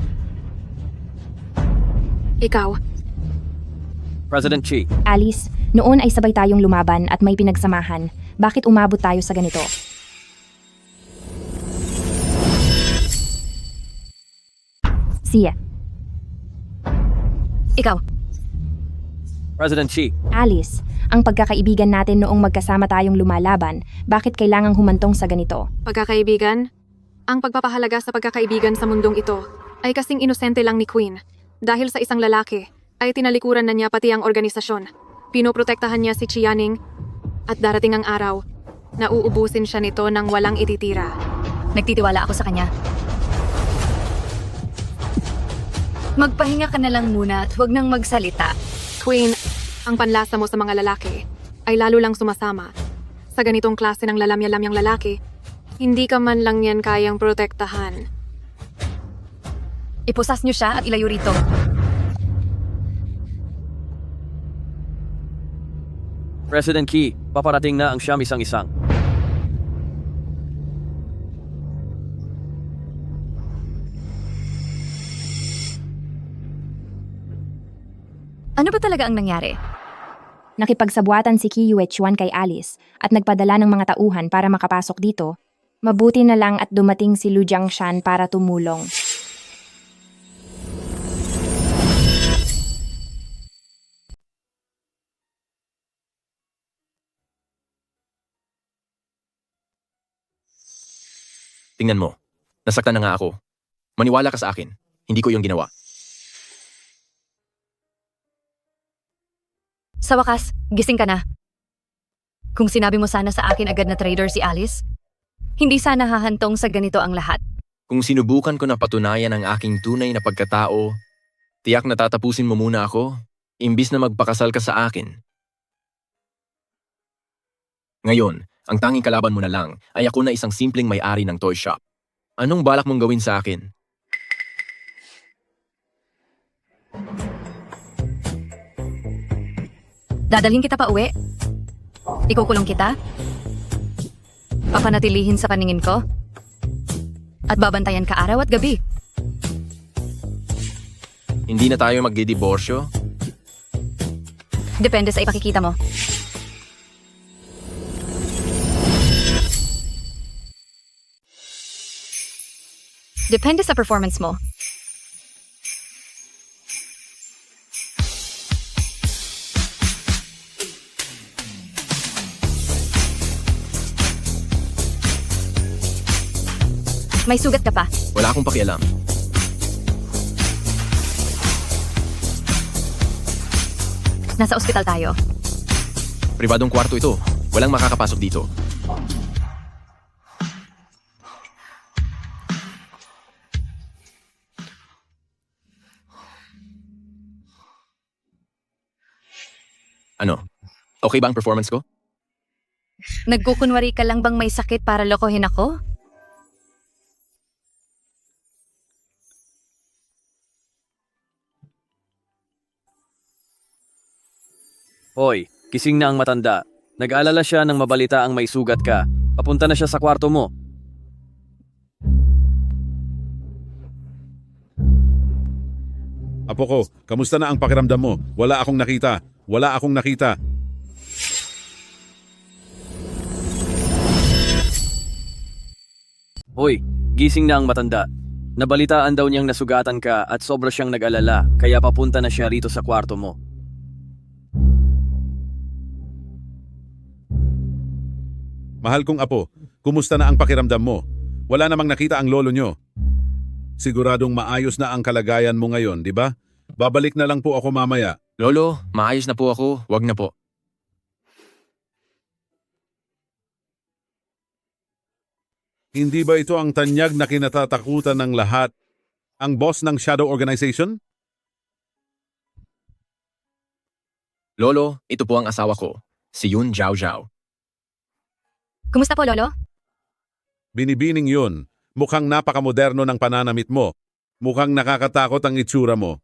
Ikaw. President Chi. Alice, noon ay sabay tayong lumaban at may pinagsamahan. Bakit umabot tayo sa ganito? Siya. Ikaw. President Chi. Alice, ang pagkakaibigan natin noong magkasama tayong lumalaban, bakit kailangang humantong sa ganito? Pagkakaibigan? Ang pagpapahalaga sa pagkakaibigan sa mundong ito ay kasing inosente lang ni Queen. Dahil sa isang lalaki, ay tinalikuran na niya pati ang organisasyon. Pinoprotektahan niya si Chi Yanning at darating ang araw na uubusin siya nito ng walang ititira. Nagtitiwala ako sa kanya. Magpahinga ka na lang muna at huwag nang magsalita. Queen, ang panlasa mo sa mga lalaki ay lalo lang sumasama. Sa ganitong klase ng lalamya-lamyang lalaki, hindi ka man lang yan kayang protektahan. Ipusas niyo siya at ilayo rito. President Key, paparating na ang siyam isang-isang. Ano ba talaga ang nangyari? Nakipagsabuatan si Ki Yuechuan kay Alice at nagpadala ng mga tauhan para makapasok dito. Mabuti na lang at dumating si Lu Jiangshan para tumulong. Tingnan mo. Nasaktan na nga ako. Maniwala ka sa akin. Hindi ko yung ginawa. Sa wakas, gising ka na. Kung sinabi mo sana sa akin agad na traitor si Alice, hindi sana hahantong sa ganito ang lahat. Kung sinubukan ko na patunayan ang aking tunay na pagkatao, tiyak na tatapusin mo muna ako, imbis na magpakasal ka sa akin. Ngayon, ang tanging kalaban mo na lang ay ako na isang simpleng may-ari ng toy shop. Anong balak mong gawin sa akin? Dadalhin kita pa uwi? Ikukulong kita? Papanatilihin sa paningin ko? At babantayan ka araw at gabi? Hindi na tayo magdidiborsyo? Depende sa ipakikita mo. Depende sa performance mo. May sugat ka pa. Wala akong pakialam. Nasa ospital tayo. Pribadong kwarto ito. Walang makakapasok dito. Ano? Okay ba ang performance ko? Nagkukunwari ka lang bang may sakit para lokohin ako? Hoy, kising na ang matanda. Nag-alala siya nang mabalita ang may sugat ka. Papunta na siya sa kwarto mo. Apo ko, kamusta na ang pakiramdam mo? Wala akong nakita. Wala akong nakita. Hoy, gising na ang matanda. Nabalitaan daw niyang nasugatan ka at sobra siyang nag-alala, kaya papunta na siya rito sa kwarto mo. Mahal kong apo, kumusta na ang pakiramdam mo? Wala namang nakita ang lolo nyo. Siguradong maayos na ang kalagayan mo ngayon, di ba? Babalik na lang po ako mamaya. Lolo, maayos na po ako. Wag na po. Hindi ba ito ang tanyag na kinatatakutan ng lahat? Ang boss ng Shadow Organization? Lolo, ito po ang asawa ko. Si Yun Zhao Zhao. Kumusta po, Lolo? Binibining yun. Mukhang napakamoderno ng pananamit mo. Mukhang nakakatakot ang itsura mo.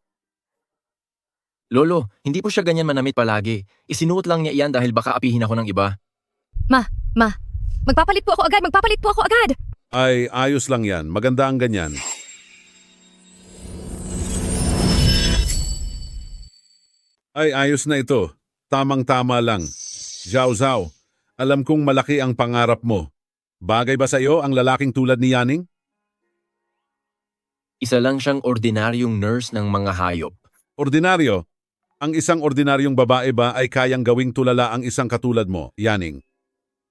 Lolo, hindi po siya ganyan manamit palagi. Isinuot lang niya iyan dahil baka apihin ako ng iba. Ma, magpapalit po ako agad! Ay, ayos lang yan. Maganda ang ganyan. Ay, ayos na ito. Tamang-tama lang. Zhao Zhao, alam kong malaki ang pangarap mo. Bagay ba sa iyo ang lalaking tulad ni Yaning? Isa lang siyang ordinaryong nurse ng mga hayop. Ordinaryo? Ang isang ordinaryong babae ba ay kayang gawing tulala ang isang katulad mo, Yaning?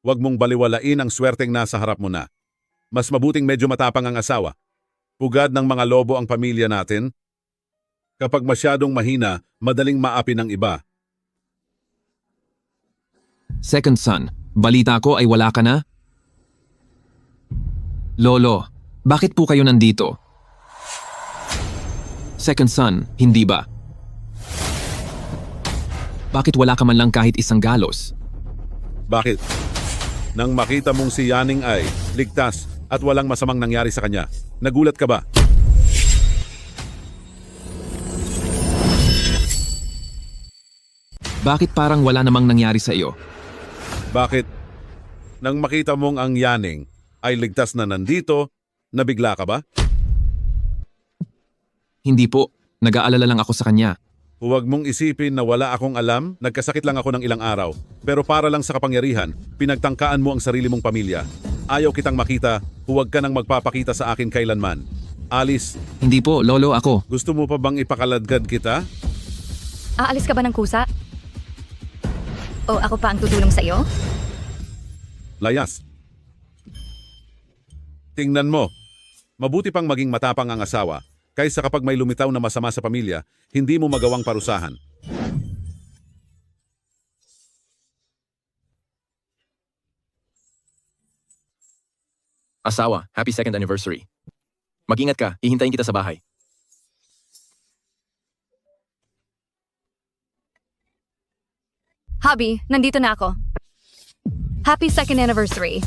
Huwag mong baliwalain ang swerteng nasa harap mo na. Mas mabuting medyo matapang ang asawa. Pugad ng mga lobo ang pamilya natin. Kapag masyadong mahina, madaling maapi ng iba. Second son, balita ko ay wala ka na? Lolo, bakit po kayo nandito? Second son, hindi ba? Bakit wala ka man lang kahit isang galos? Bakit? Nang makita mong si Yaning ay ligtas at walang masamang nangyari sa kanya, nagulat ka ba? Bakit parang wala namang nangyari sa iyo? Bakit? Nang makita mong ang Yaning ay ligtas na nandito, nabigla ka ba? Hindi po, nag-aalala lang ako sa kanya. Huwag mong isipin na wala akong alam, nagkasakit lang ako ng ilang araw. Pero para lang sa kapangyarihan, pinagtangkaan mo ang sarili mong pamilya. Ayaw kitang makita, huwag ka nang magpapakita sa akin kailanman. Alice, Hindi po, lolo ako. gusto mo pa bang ipakaladkad kita? Aalis ka ba ng kusa? O ako pa ang tutulong sa iyo? Layas. Tingnan mo, mabuti pang maging matapang ang asawa, kaysa kapag may lumitaw na masama sa pamilya, hindi mo magawang parusahan. Asawa, happy second anniversary. Mag-ingat ka, hihintayin kita sa bahay. Hubby, nandito na ako. Happy second anniversary.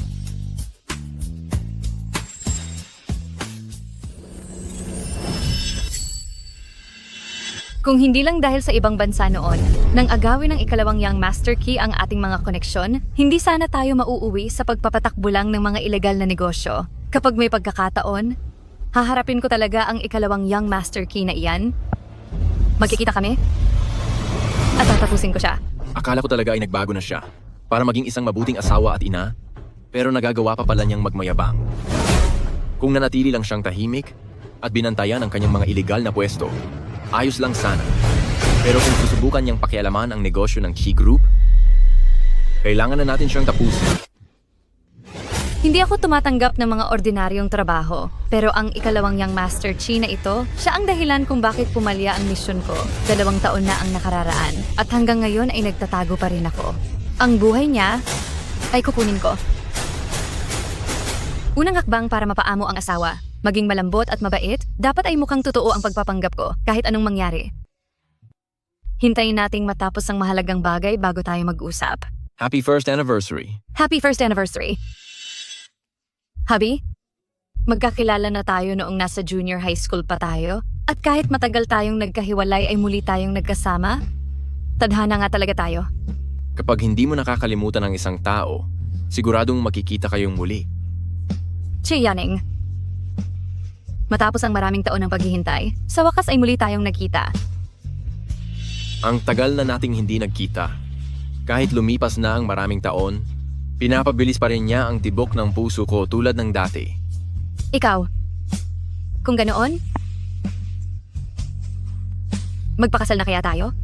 Kung hindi lang dahil sa ibang bansa noon, nang agawin ng ikalawang Young Master Key ang ating mga koneksyon, hindi sana tayo mauuwi sa pagpapatakbo lang ng mga ilegal na negosyo. Kapag may pagkakataon, haharapin ko talaga ang ikalawang Young Master Key na iyan. Magkikita kami? At tatapusin ko siya. Akala ko talaga ay nagbago na siya para maging isang mabuting asawa at ina, pero nagagawa pa pala niyang magmayabang. Kung nanatili lang siyang tahimik at binantayan ang kanyang mga ilegal na pwesto, ayos lang sana. Pero kung susubukan niyang pakialaman ang negosyo ng Chi Group, kailangan na natin siyang tapusin. Hindi ako tumatanggap ng mga ordinaryong trabaho, pero ang ikalawang Young Master Chi na ito, siya ang dahilan kung bakit pumalya ang misyon ko. 2 taon na ang nakararaan, at hanggang ngayon ay nagtatago pa rin ako. Ang buhay niya ay kukunin ko. Unang hakbang para mapaamo ang asawa, maging malambot at mabait, dapat ay mukhang totoo ang pagpapanggap ko, kahit anong mangyari. Hintayin nating matapos ang mahalagang bagay bago tayo mag-usap. Happy first anniversary. Happy first anniversary! Hubby, magkakilala na tayo noong nasa junior high school pa tayo. At kahit matagal tayong nagkahiwalay ay muli tayong nagkasama. Tadhana nga talaga tayo. Kapag hindi mo nakakalimutan ang isang tao, siguradong makikita kayong muli. Chi Yaning. Matapos ang maraming taon ng paghihintay, sa wakas ay muli tayong nagkita. Ang tagal na nating hindi nagkita. Kahit lumipas na ang maraming taon, pinapabilis pa rin niya ang tibok ng puso ko tulad ng dati. Ikaw, kung ganoon, magpakasal na kaya tayo?